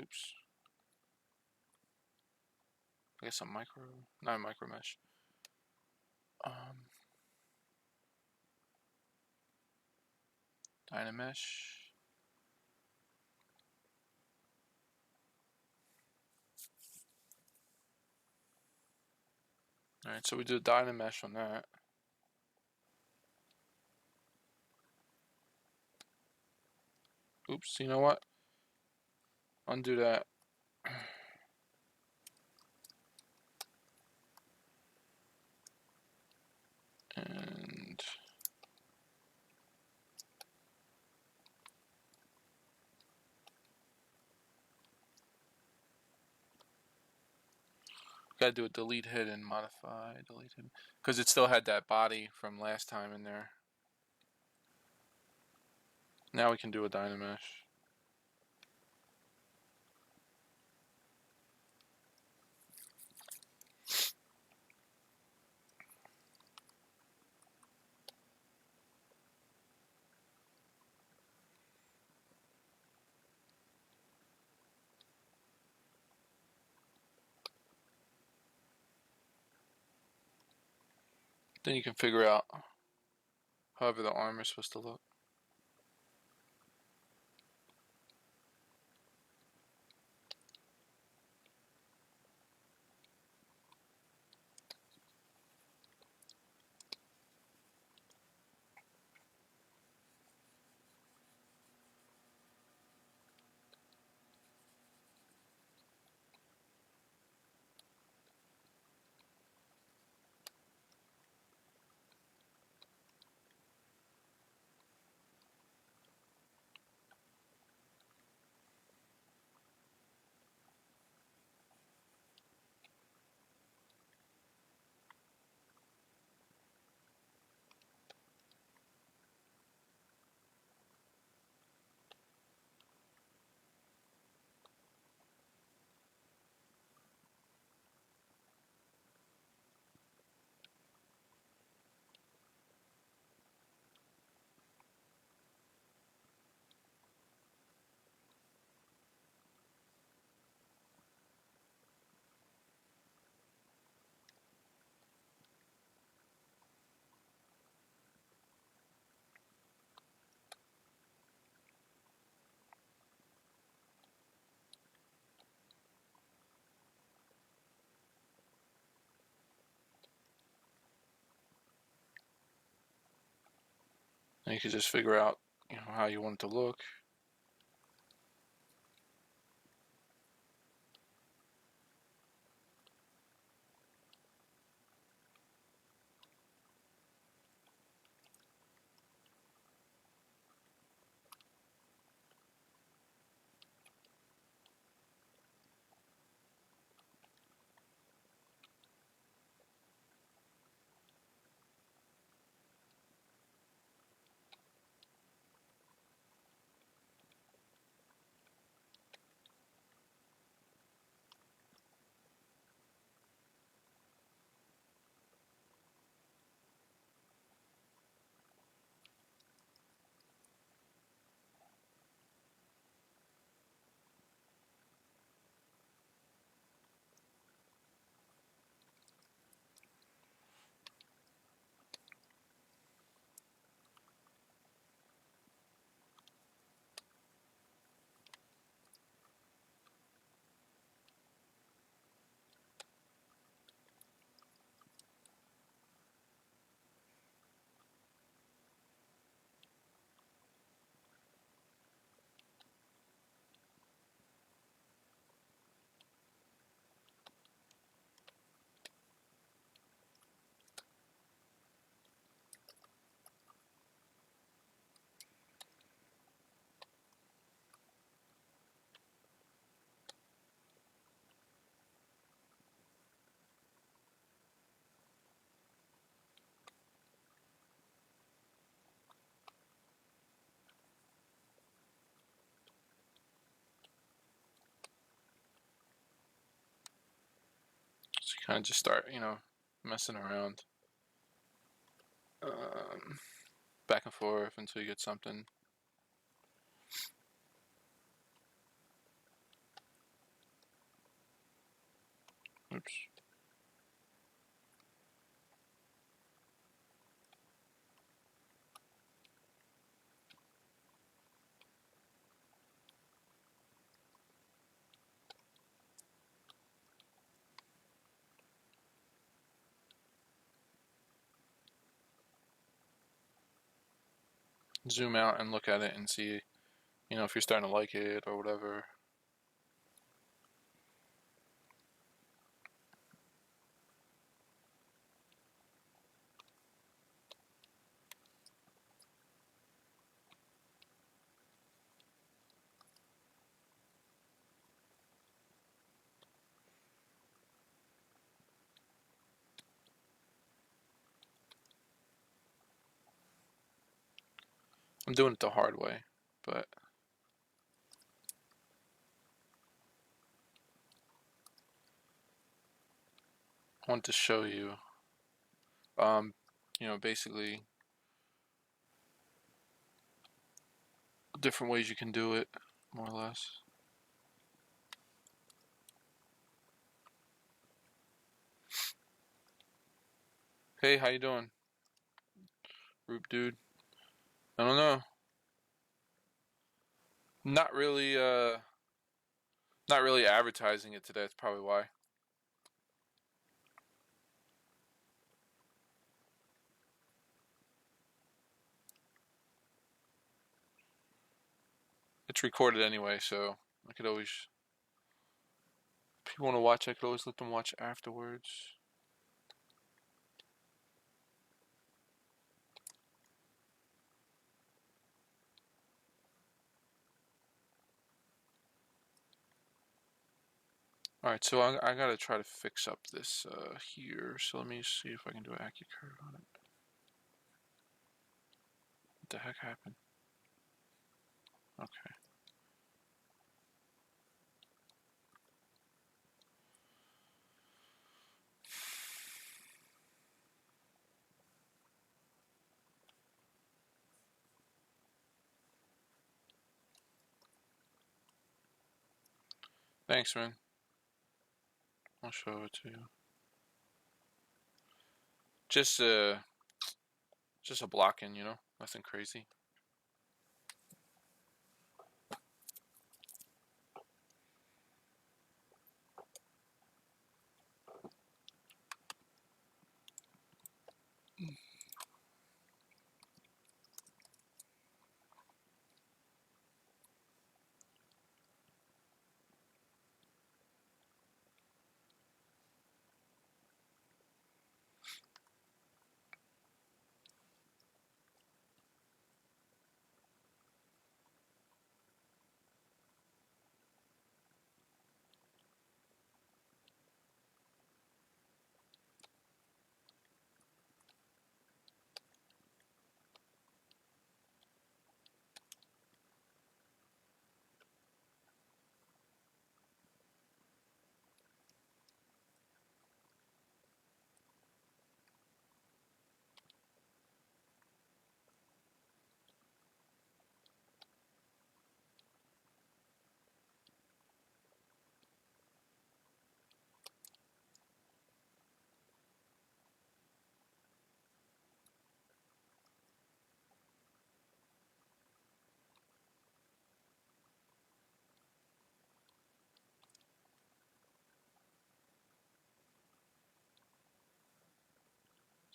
oops, I guess a micro, not a micro mesh. Dynamesh. Alright, so we do a Dynamesh on that. Oops, you know what? Undo that. And gotta do a delete hidden, modify, delete hidden. Because it still had that body from last time in there. Now we can do a Dynamesh. Then you can figure out however the arm is supposed to look. And you can just figure out, how you want it to look. So you kind of just start, messing around, back and forth until you get something. Oops. Zoom out and look at it and see, if you're starting to like it or whatever. I'm doing it the hard way, but I want to show you, basically different ways you can do it, more or less. Hey, how you doing, Roop dude? I don't know. Not really, not really advertising it today. That's probably why. It's recorded anyway, so I could always. If people want to watch, I could always let them watch afterwards. Alright, so I gotta try to fix up this here. So let me see if I can do an AccuCurve on it. What the heck happened? Okay. Thanks, man. I'll show it to you. Just a block-in, nothing crazy.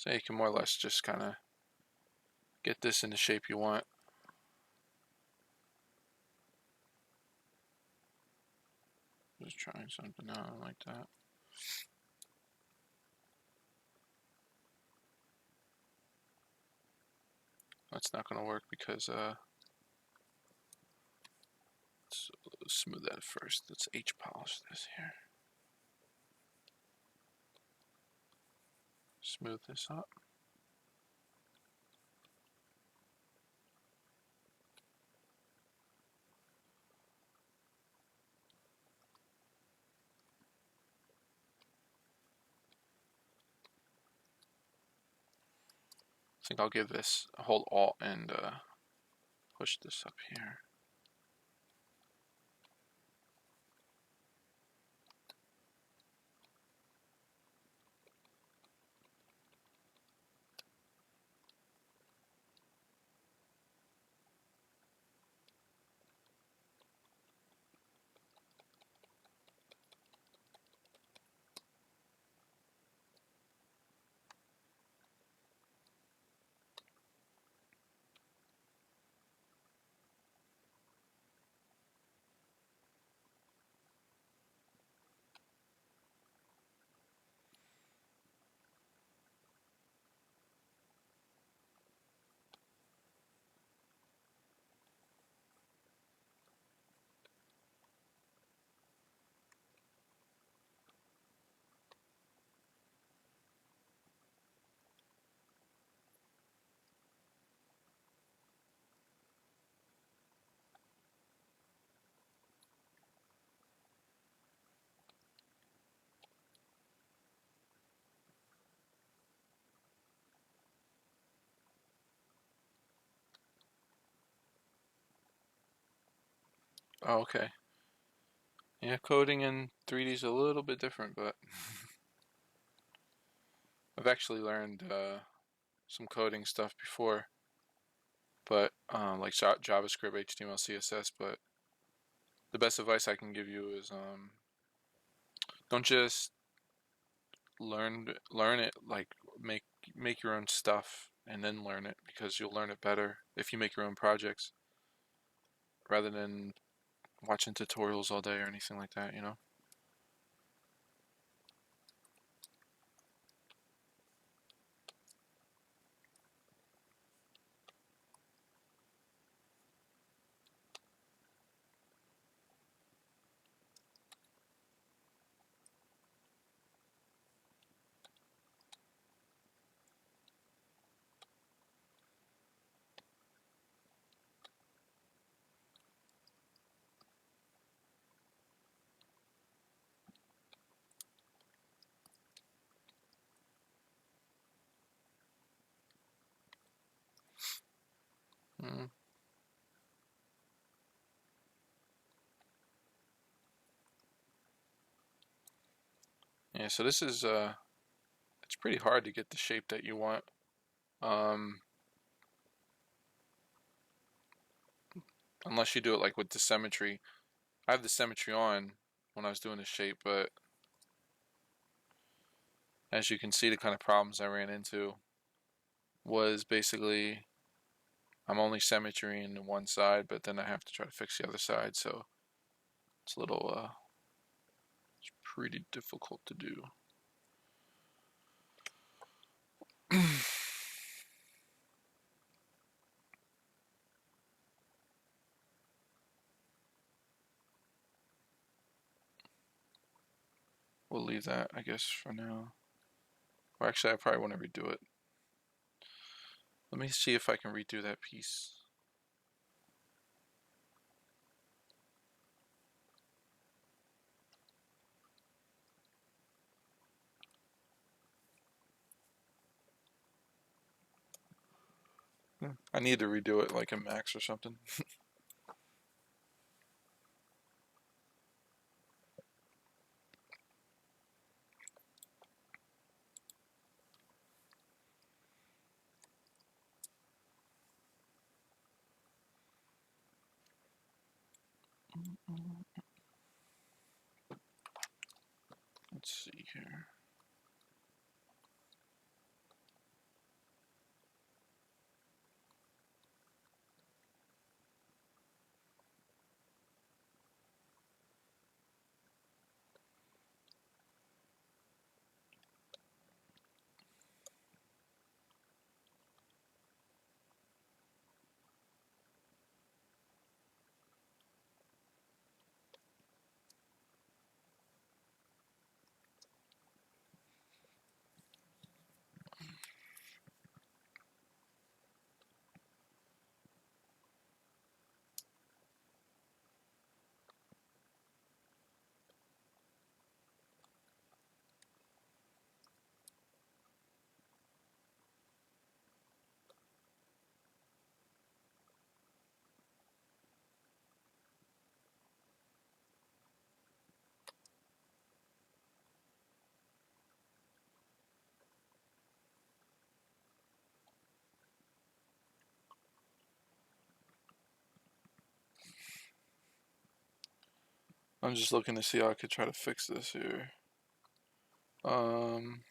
So you can more or less just kind of get this in the shape you want. Just trying something out like that. That's not going to work because let's smooth that first. Let's H polish this here. Smooth this up. I think I'll give this a hold Alt and push this up here. Oh, okay. Yeah, coding in 3D is a little bit different, but I've actually learned some coding stuff before, but like JavaScript, HTML, CSS. But the best advice I can give you is don't just learn it, like make your own stuff and then learn it, because you'll learn it better if you make your own projects rather than watching tutorials all day or anything like that, you know? Mm. Yeah, so this is it's pretty hard to get the shape that you want. Um, Unless you do it like with the symmetry. I have the symmetry on when I was doing the shape, but as you can see, the kind of problems I ran into was basically I'm only symmetry in one side, but then I have to try to fix the other side, so it's a little it's pretty difficult to do. We'll leave that, I guess, for now. Or actually, I probably want to redo it. Let me see if I can redo that piece. I need to redo it like in Max or something. Let's see here. I'm just looking to see how I could try to fix this here. Um,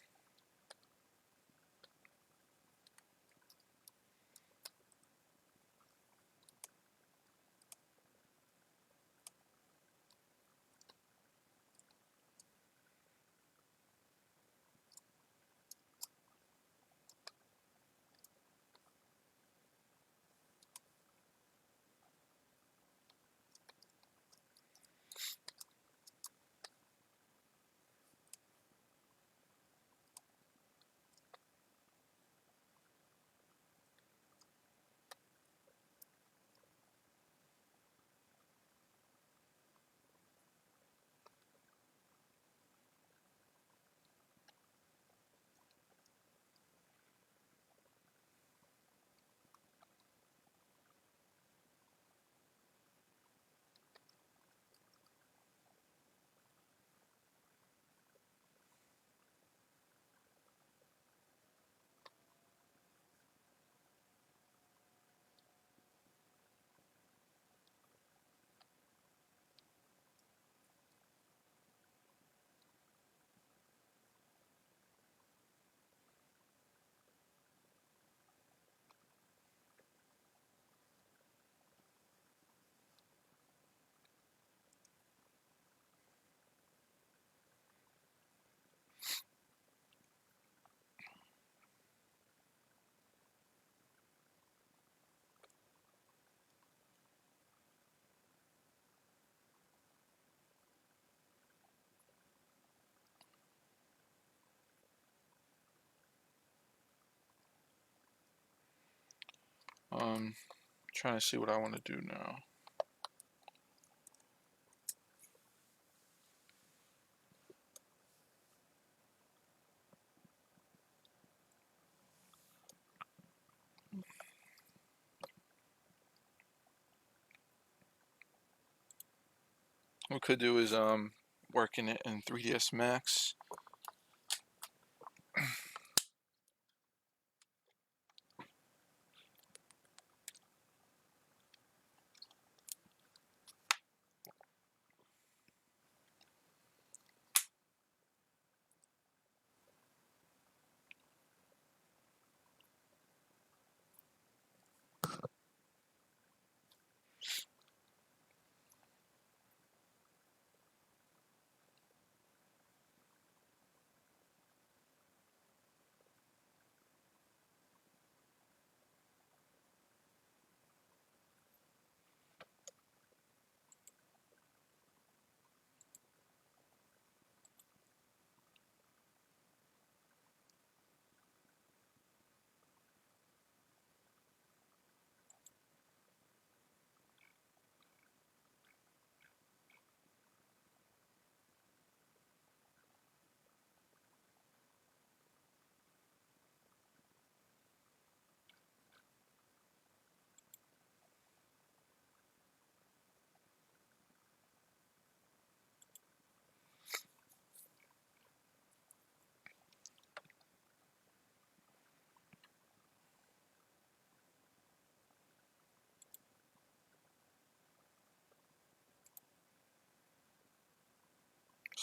um, trying to see what I want to do now. What we could do is working it in 3ds Max.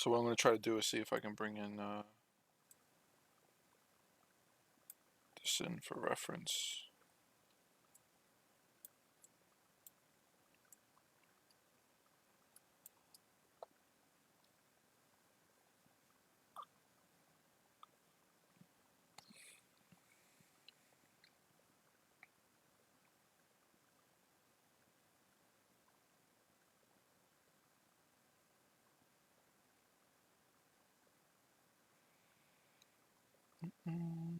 So what I'm going to try to do is see if I can bring in this in for reference. Mm.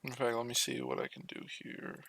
In fact, let me see what I can do here.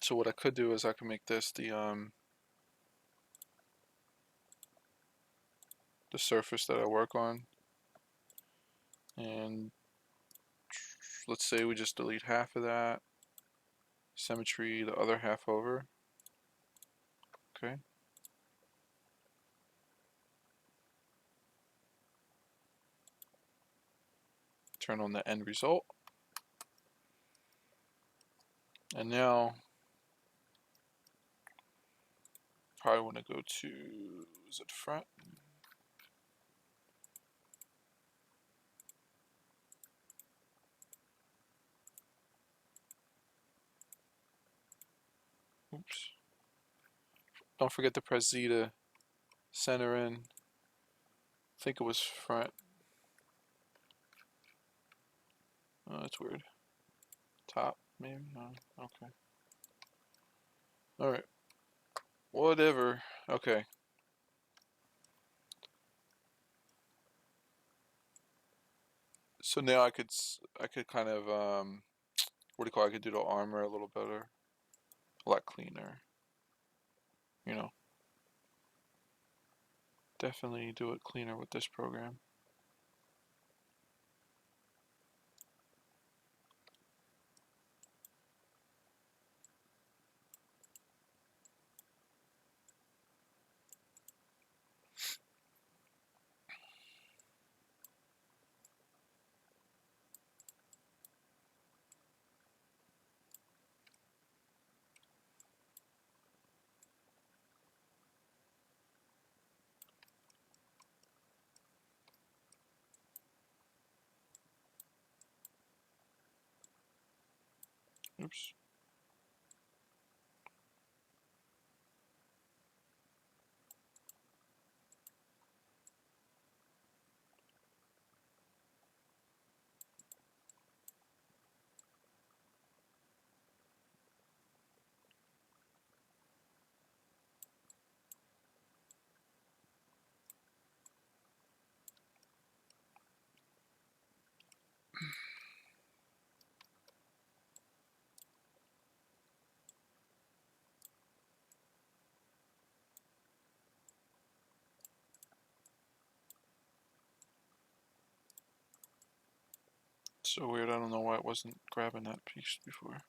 So what I could do is I could make this the surface that I work on, and let's say we just delete half of that, symmetry the other half over. Okay. Turn on the end result. And now probably want to go to, is it front? Oops. Don't forget to press Z to center in. I think it was front. Oh, that's weird. Top, maybe? No. Okay. Alright. Whatever. Okay. So now I could kind of what do you call it? I could do the armor a little better, a lot cleaner. You know, definitely do it cleaner with this program. Oops. So weird. I don't know why it wasn't grabbing that piece before.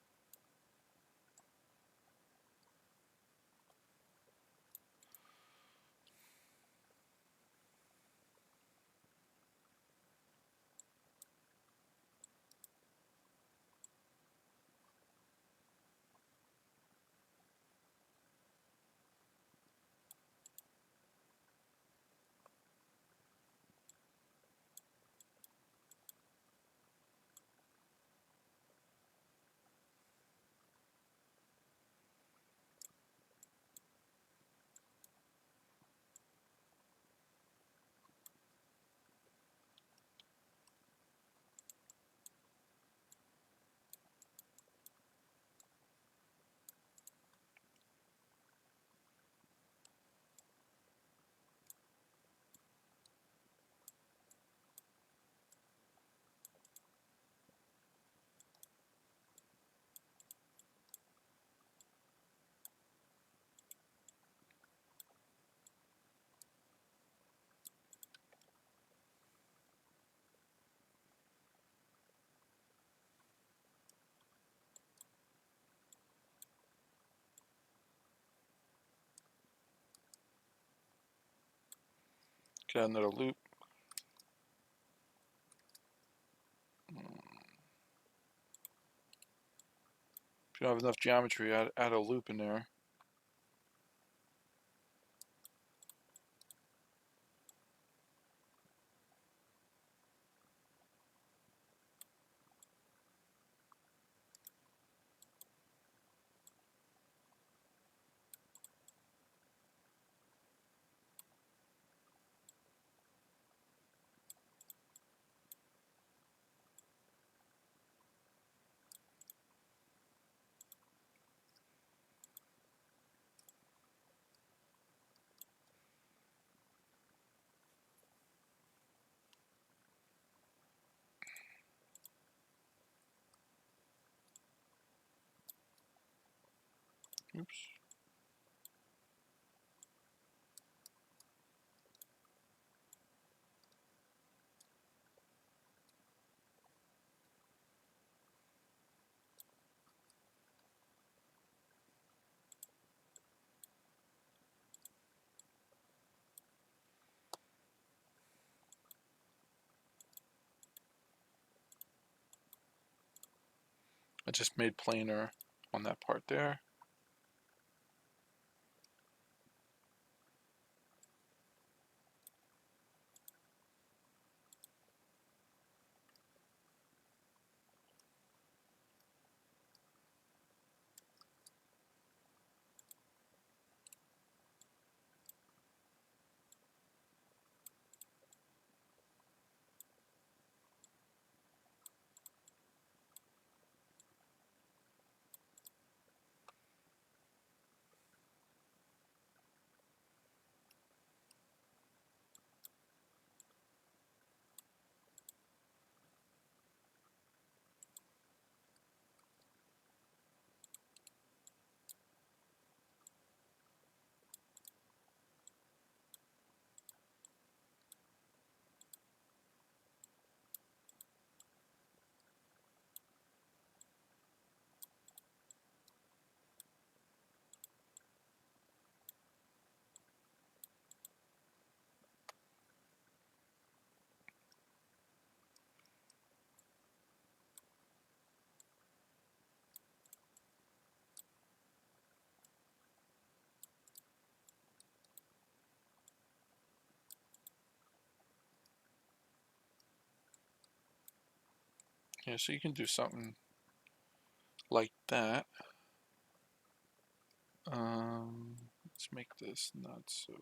Got another loop. If you don't have enough geometry, add a loop in there. Oops. I just made planer on that part there. Yeah, so you can do something like that. Let's make this not so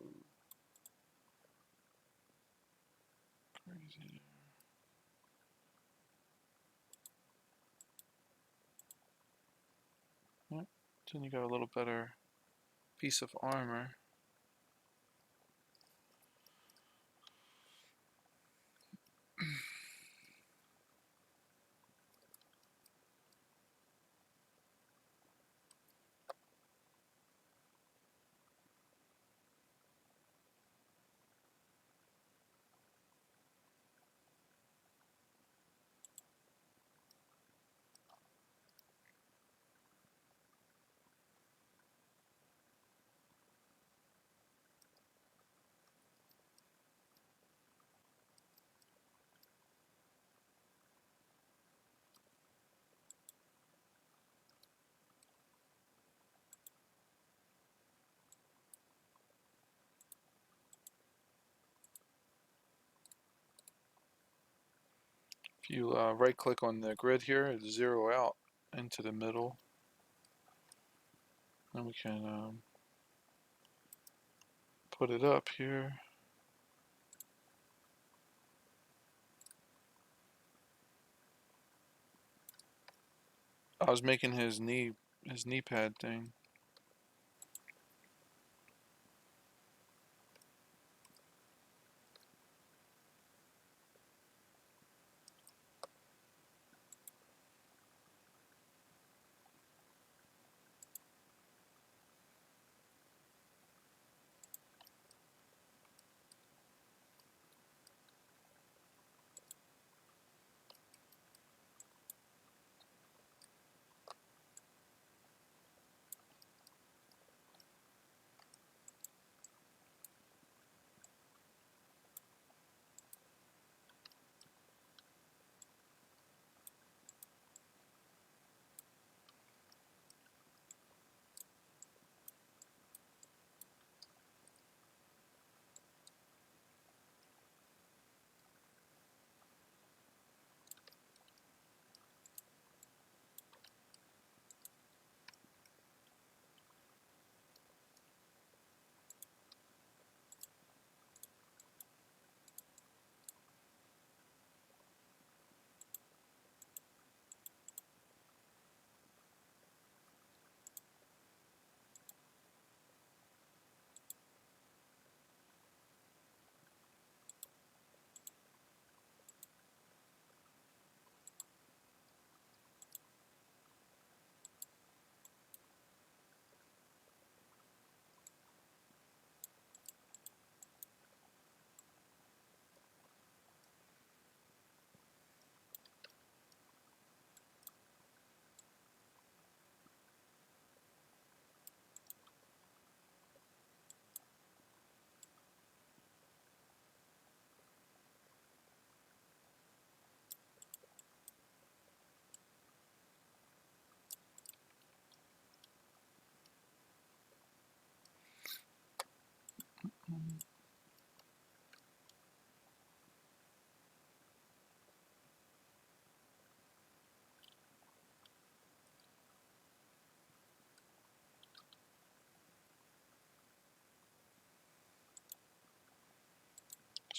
crazy. Yep. Then you got a little better piece of armor. If you right click on the grid here, zero out into the middle. Then we can put it up here. I was making his knee pad thing.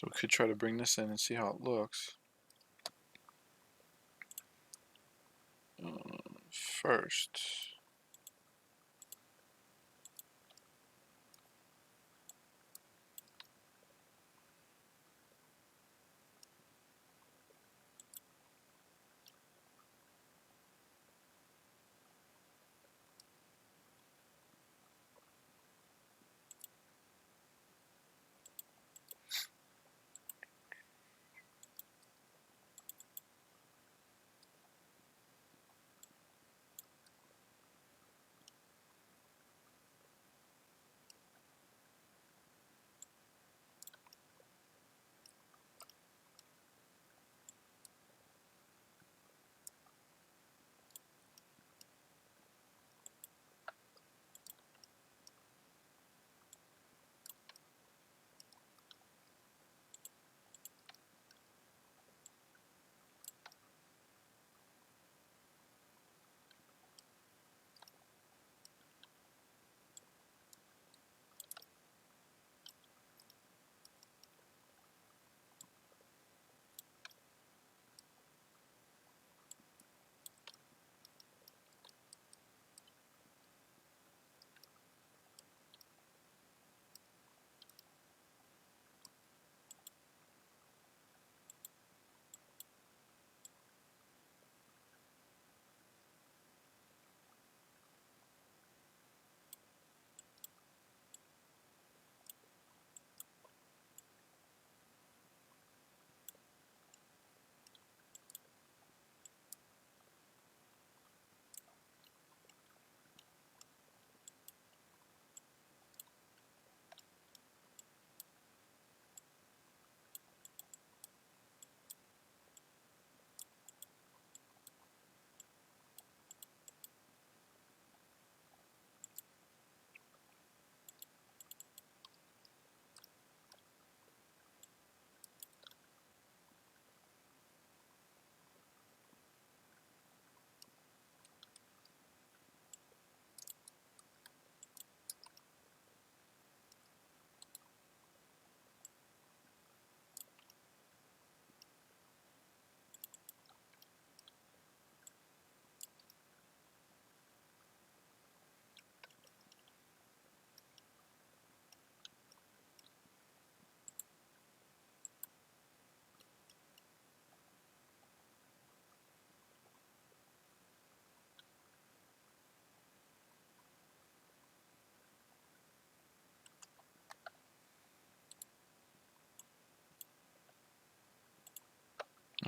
So we could try to bring this in and see how it looks. First,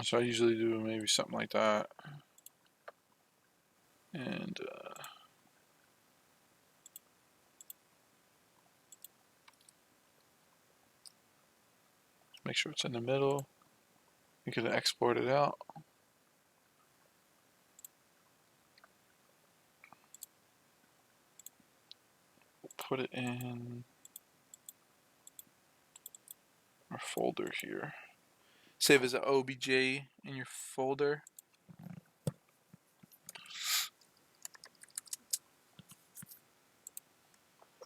so I usually do maybe something like that. And make sure it's in the middle. You can export it out. Put it in our folder here. Save as an OBJ in your folder.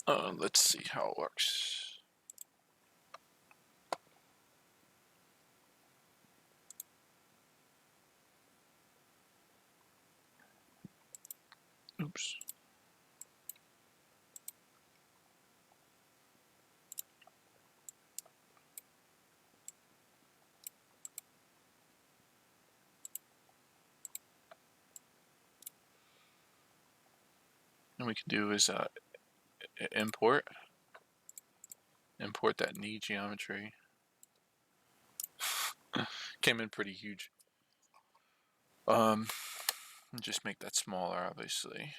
Let's see how it works. Oops. And we can do is import that knee geometry. Came in pretty huge. Just make that smaller, obviously.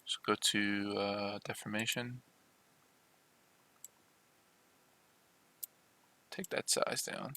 So go to deformation. Take that size down.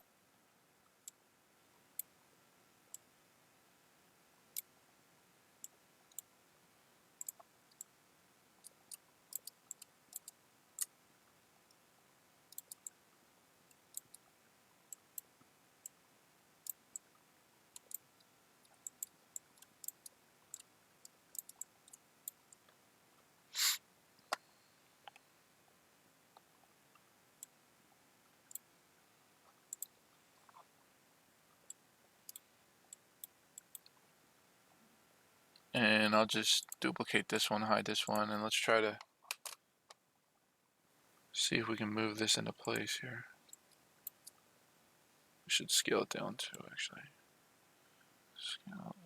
And I'll just duplicate this one, hide this one, and let's try to see if we can move this into place here. We should scale it down too, actually. Scale.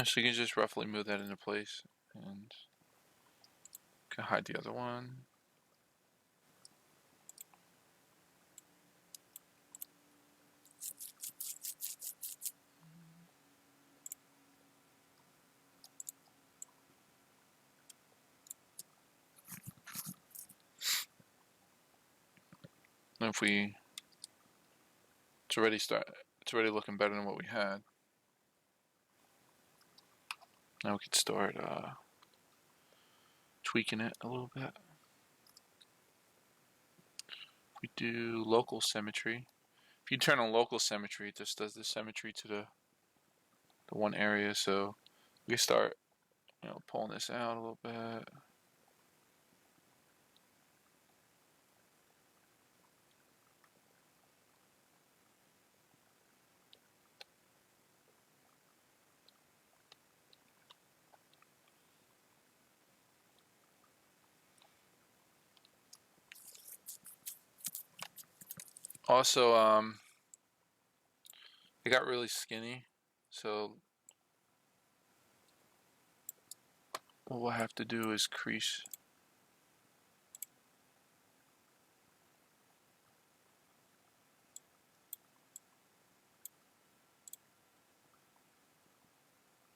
So you can just roughly move that into place and can hide the other one. And if we, it's already looking better than what we had. Now we could start tweaking it a little bit. We do local symmetry. If you turn on local symmetry, it just does the symmetry to the one area. So we start, pulling this out a little bit. Also, it got really skinny, so what we'll have to do is crease.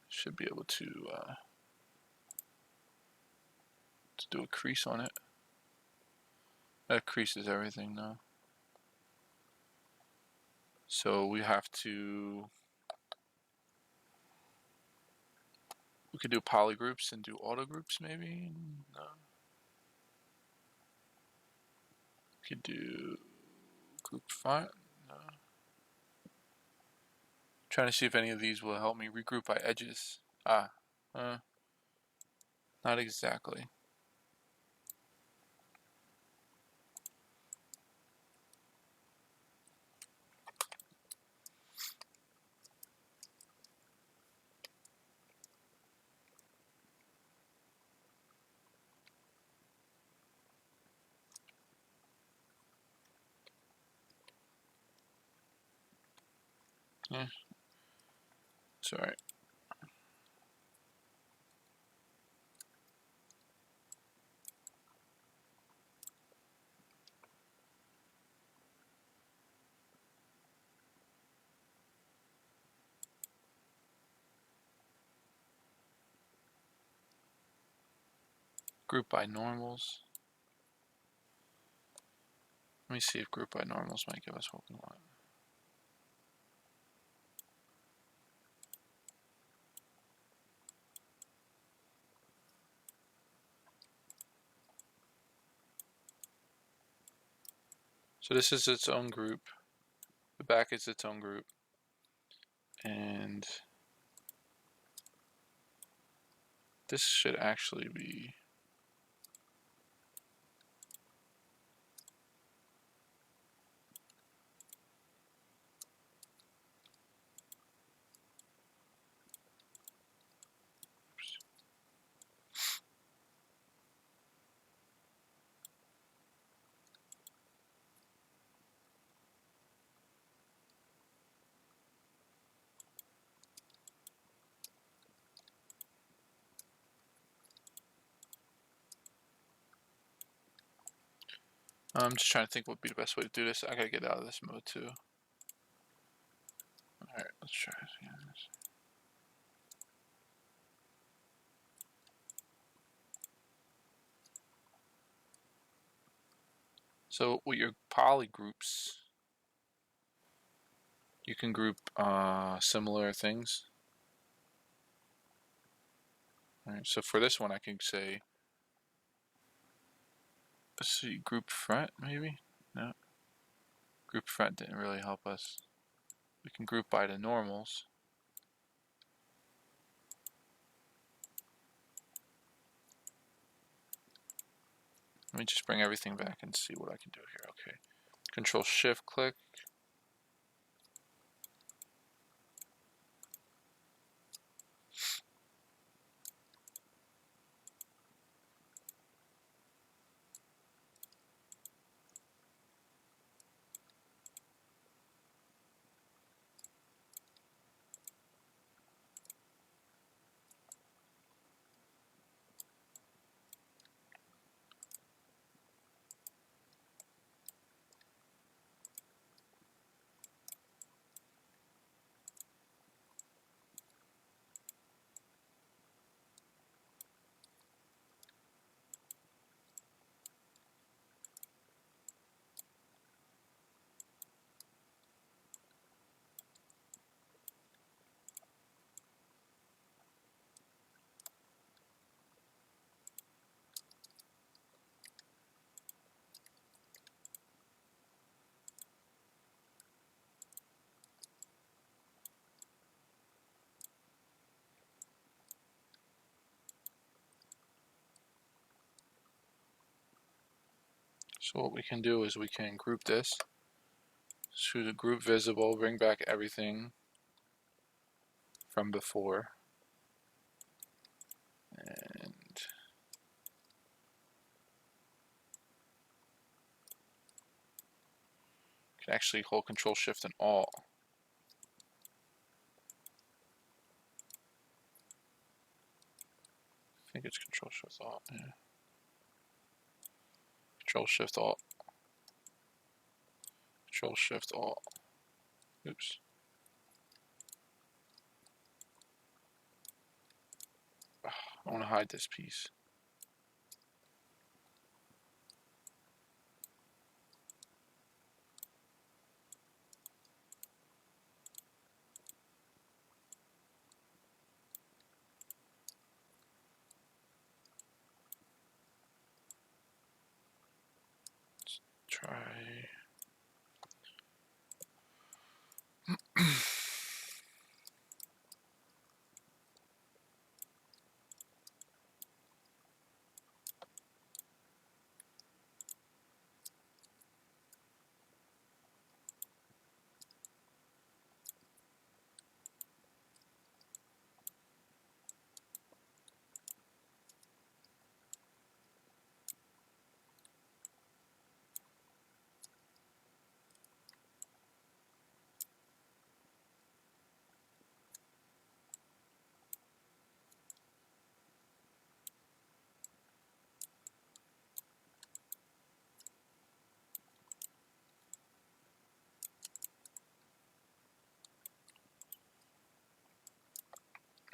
Should be able to do a crease on it. That creases everything now. So we have to, we could do polygroups and do auto groups maybe. No. We could do group font. No. Trying to see if any of these will help me regroup by edges. Not exactly. Yeah, it's alright. Group by normals. Let me see if group by normals might give us what we want. So this is its own group. The back is its own group. And this should actually be, I'm just trying to think what would be the best way to do this. I gotta get out of this mode too. Alright, let's try this again. So with your polygroups, you can group similar things. All right, so for this one, I can say, let's see, group front maybe? No, group front didn't really help us. We can group by the normals. Let me just bring everything back and see what I can do here. Okay, Control Shift click. So what we can do is we can group this. To the group visible, bring back everything from before. And can actually hold Control Shift and Alt. I think it's Control Shift Alt. Yeah. Control Shift Alt. Control Shift Alt. Oops. I want to hide this piece. Let's try.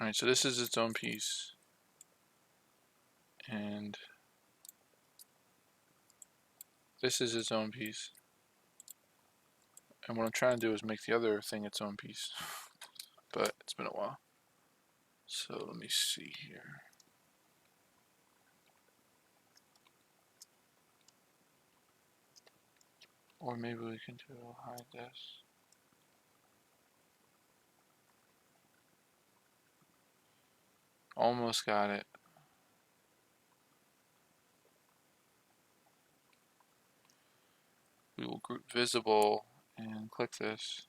Alright, so this is its own piece. And this is its own piece. And what I'm trying to do is make the other thing its own piece. But it's been a while. So let me see here. Or maybe we can do hide this. Almost got it. We will group visible and click this.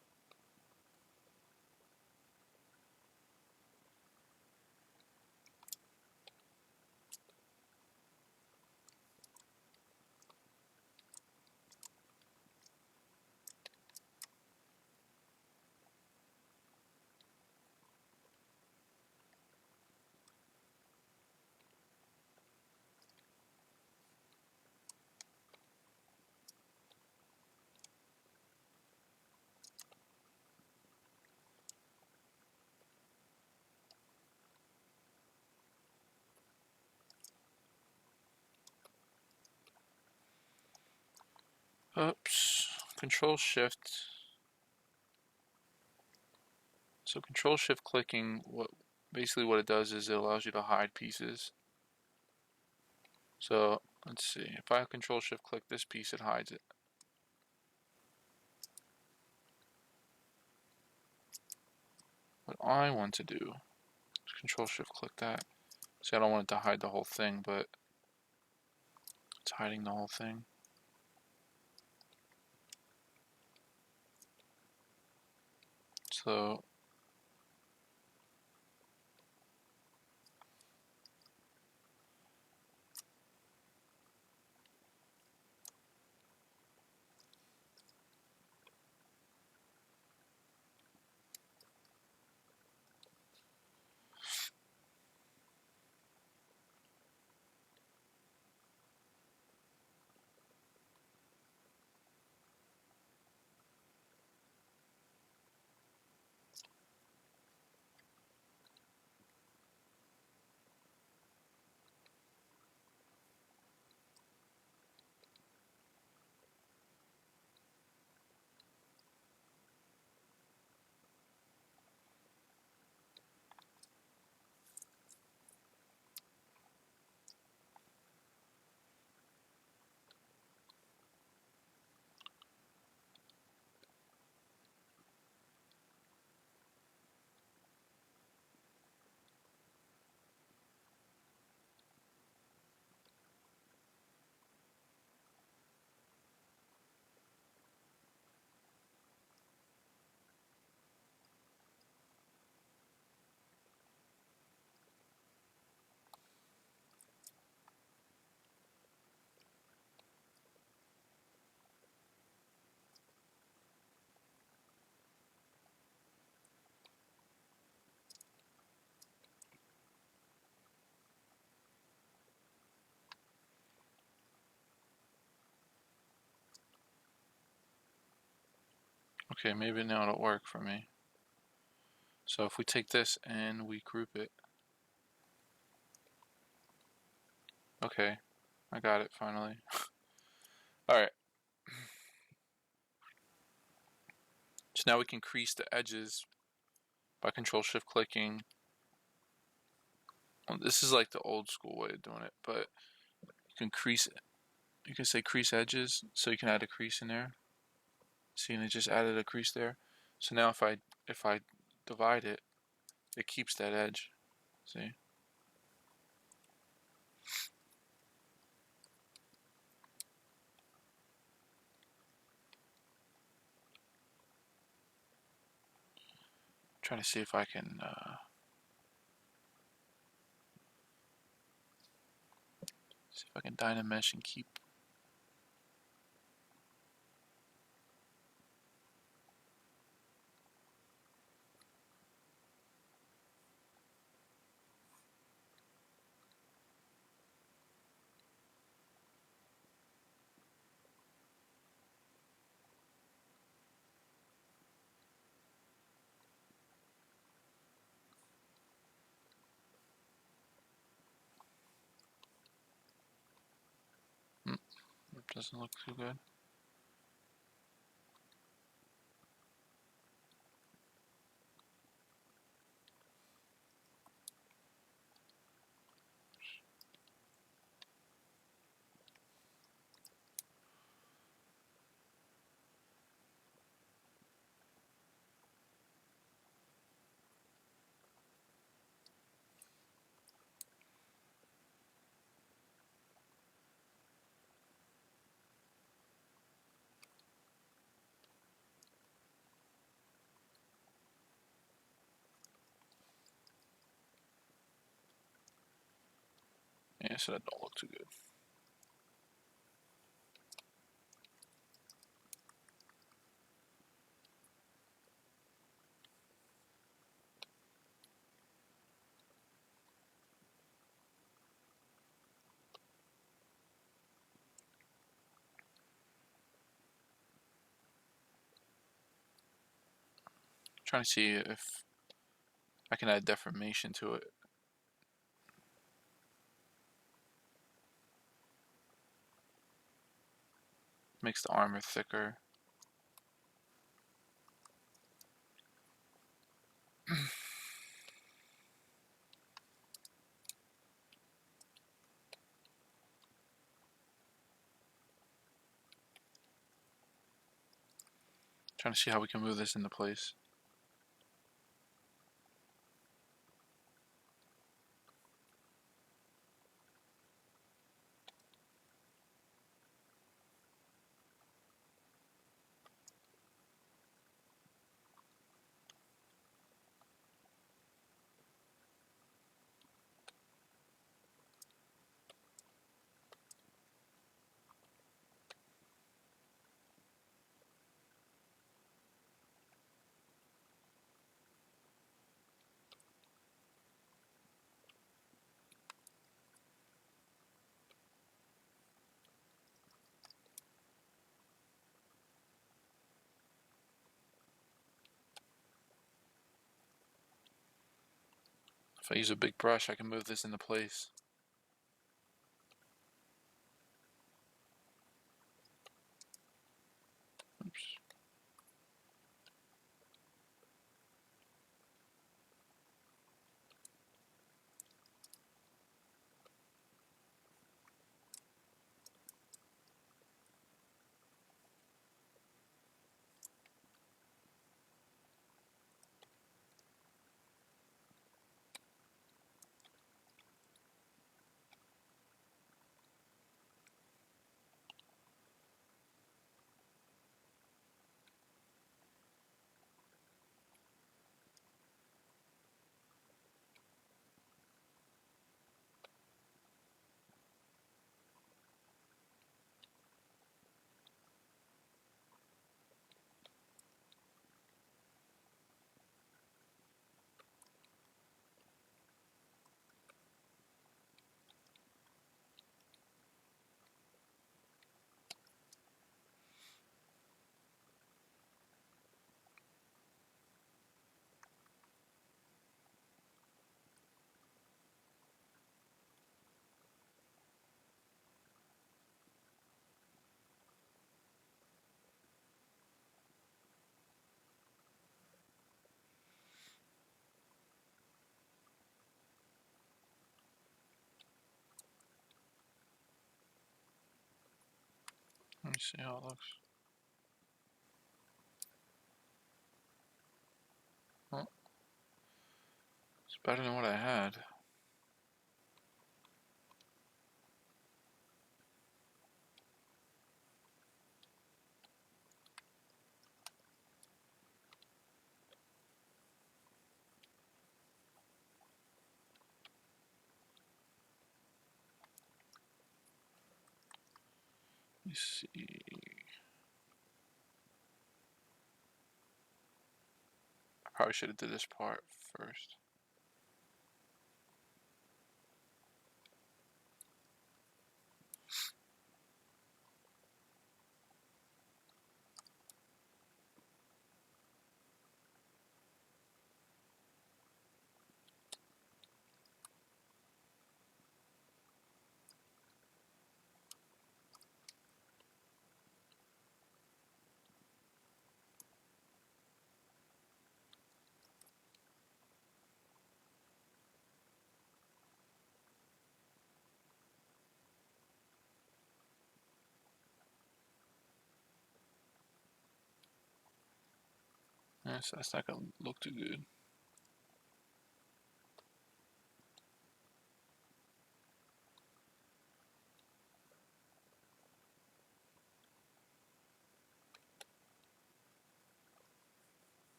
Oops. Control Shift. So Control Shift clicking, basically what it does is it allows you to hide pieces. So let's see. If I Control Shift click this piece, it hides it. What I want to do is Control Shift click that. See, I don't want it to hide the whole thing, but it's hiding the whole thing. So okay, maybe now it'll work for me. So if we take this and we group it. Okay, I got it finally. Alright, so now we can crease the edges by Control Shift clicking. Well, this is like the old school way of doing it, but you can crease it. You can say crease edges, so you can add a crease in there. See, and it just added a crease there. So now if I divide it, it keeps that edge. See? Trying to see if I can Dynamesh and keep. It doesn't look too good. Yeah, so that don't look too good. Trying to see if I can add deformation to it. Makes the armor thicker. Trying to see how we can move this into place. If I use a big brush, I can move this into place. Oops. Let me see how it looks. Oh, it's better than what I had. Let me see. I probably should have did this part first. Yes, that's not gonna look too good.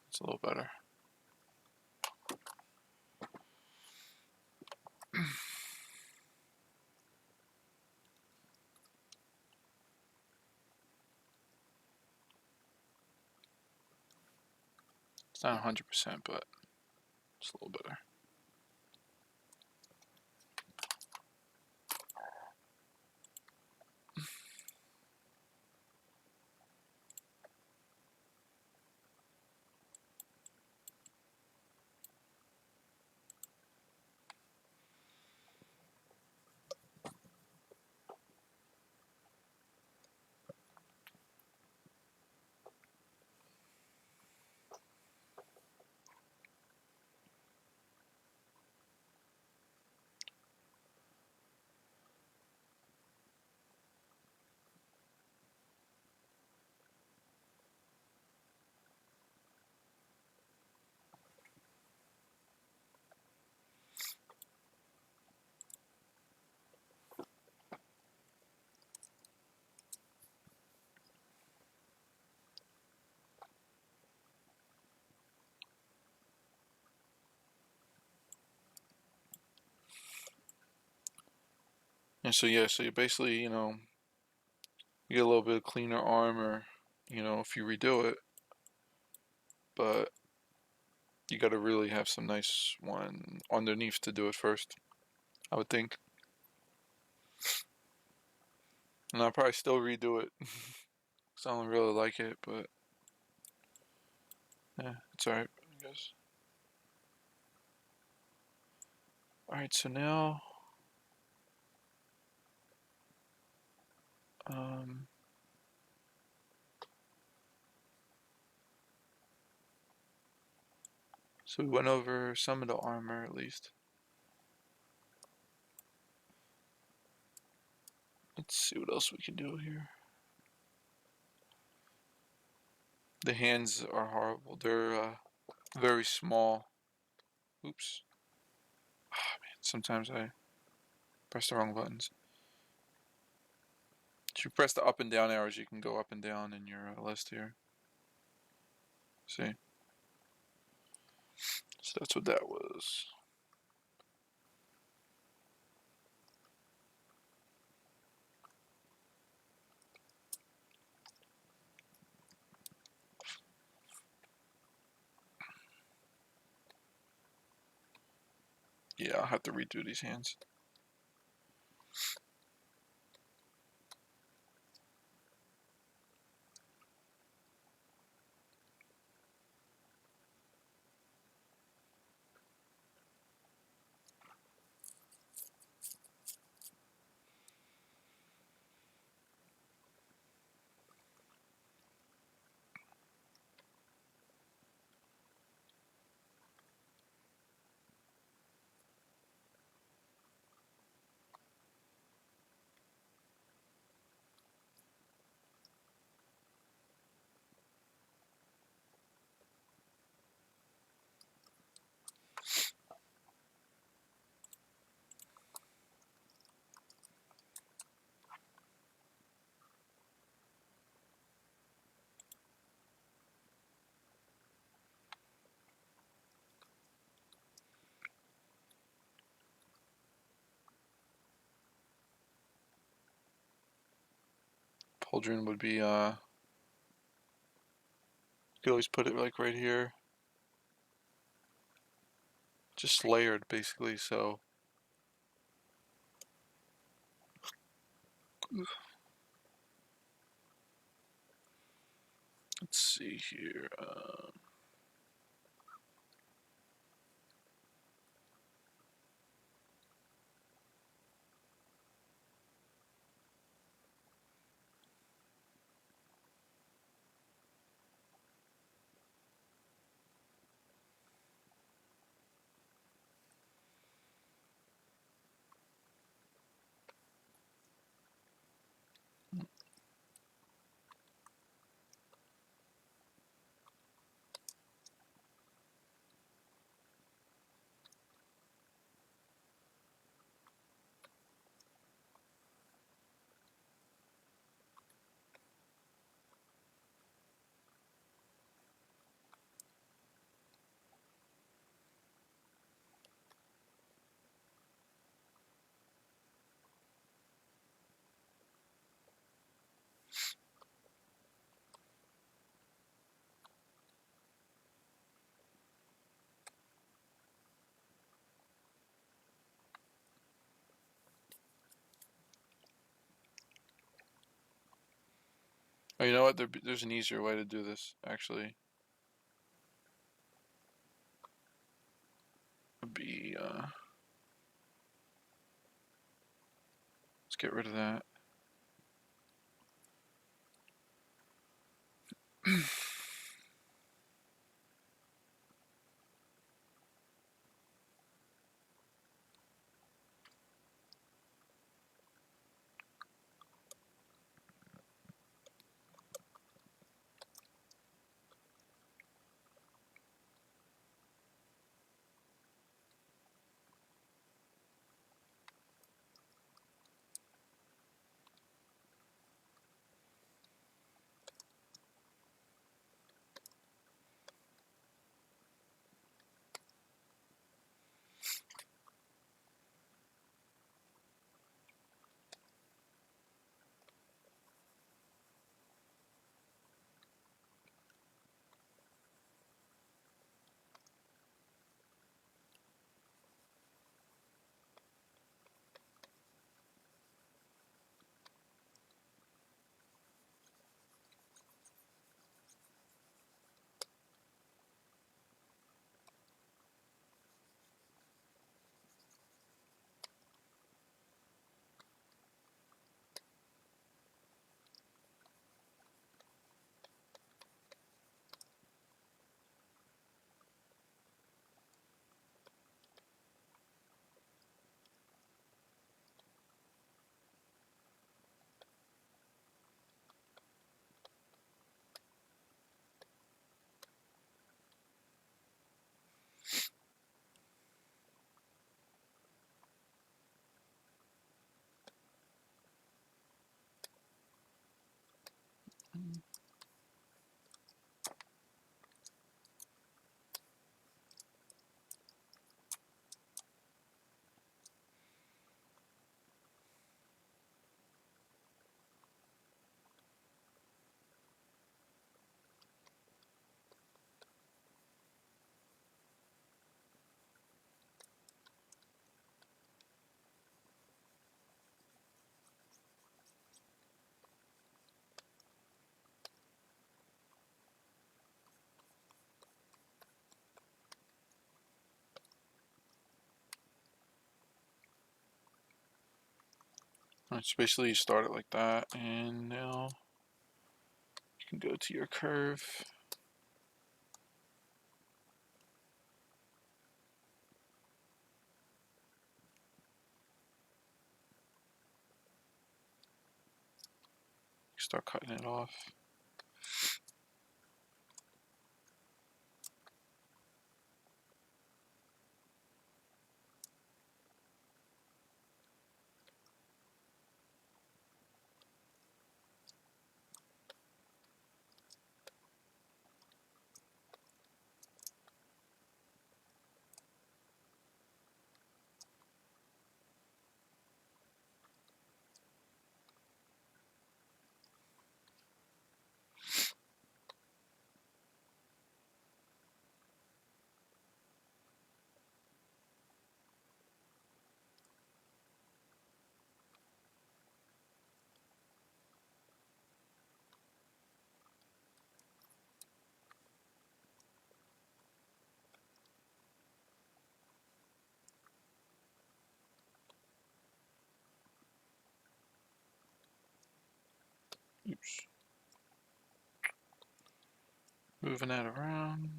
It's a little better. It's not 100%, but it's a little better. And so yeah, so you basically, you get a little bit of cleaner armor, if you redo it, but you got to really have some nice one underneath to do it first, I would think. And I'll probably still redo it because I don't really like it, but yeah, it's alright, I guess. Alright, so now, um, so we went over some of the armor at least. Let's see what else we can do here. The hands are horrible. They're very small. Oops. Ah, man, sometimes I press the wrong buttons. If you press the up and down arrows, you can go up and down in your list here. See? So that's what that was. Yeah, I'll have to redo these hands. Pauldron would be, you could always put it like right here. Just layered basically, so. Let's see here. Oh, you know what? There's an easier way to do this, actually. Would be, let's get rid of that. Alright, so basically you start it like that, and now you can go to your curve. Start cutting it off. Oops. Moving that around.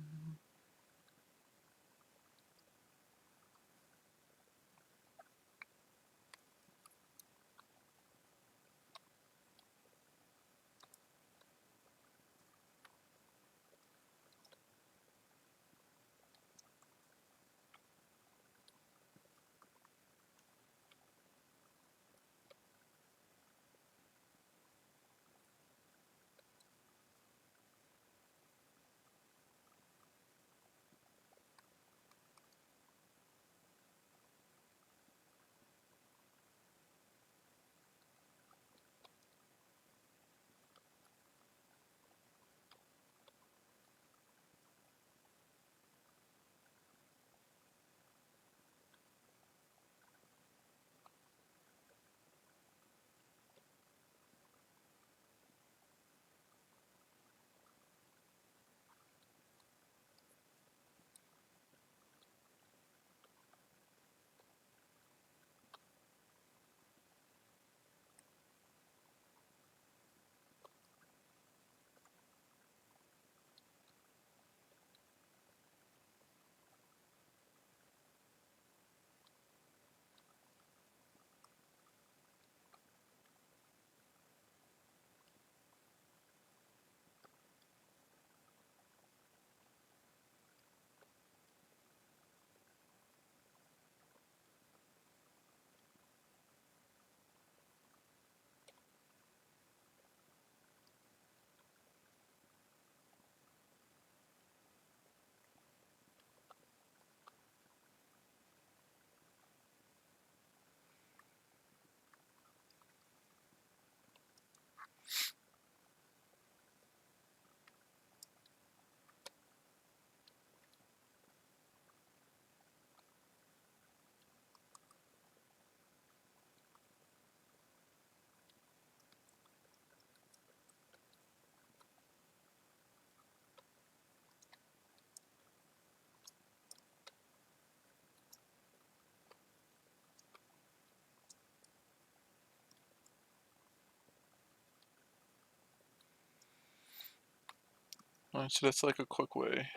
Alright, so that's like a quick way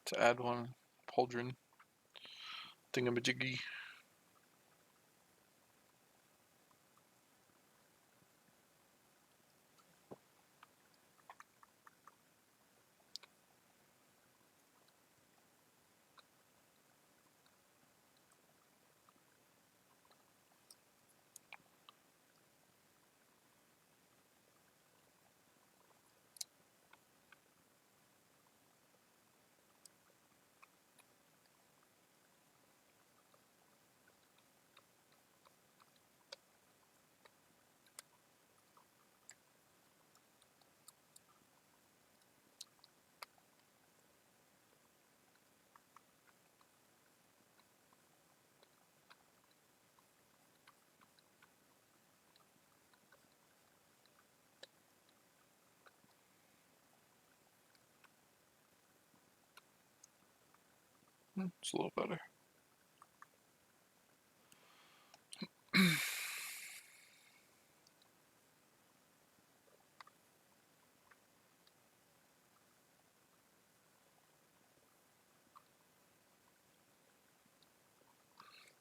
to add one pauldron thingamajiggy. It's a little better.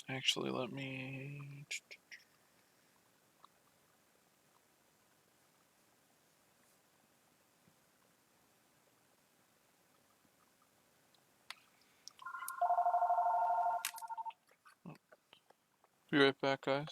Actually, let me... Be right back, guys.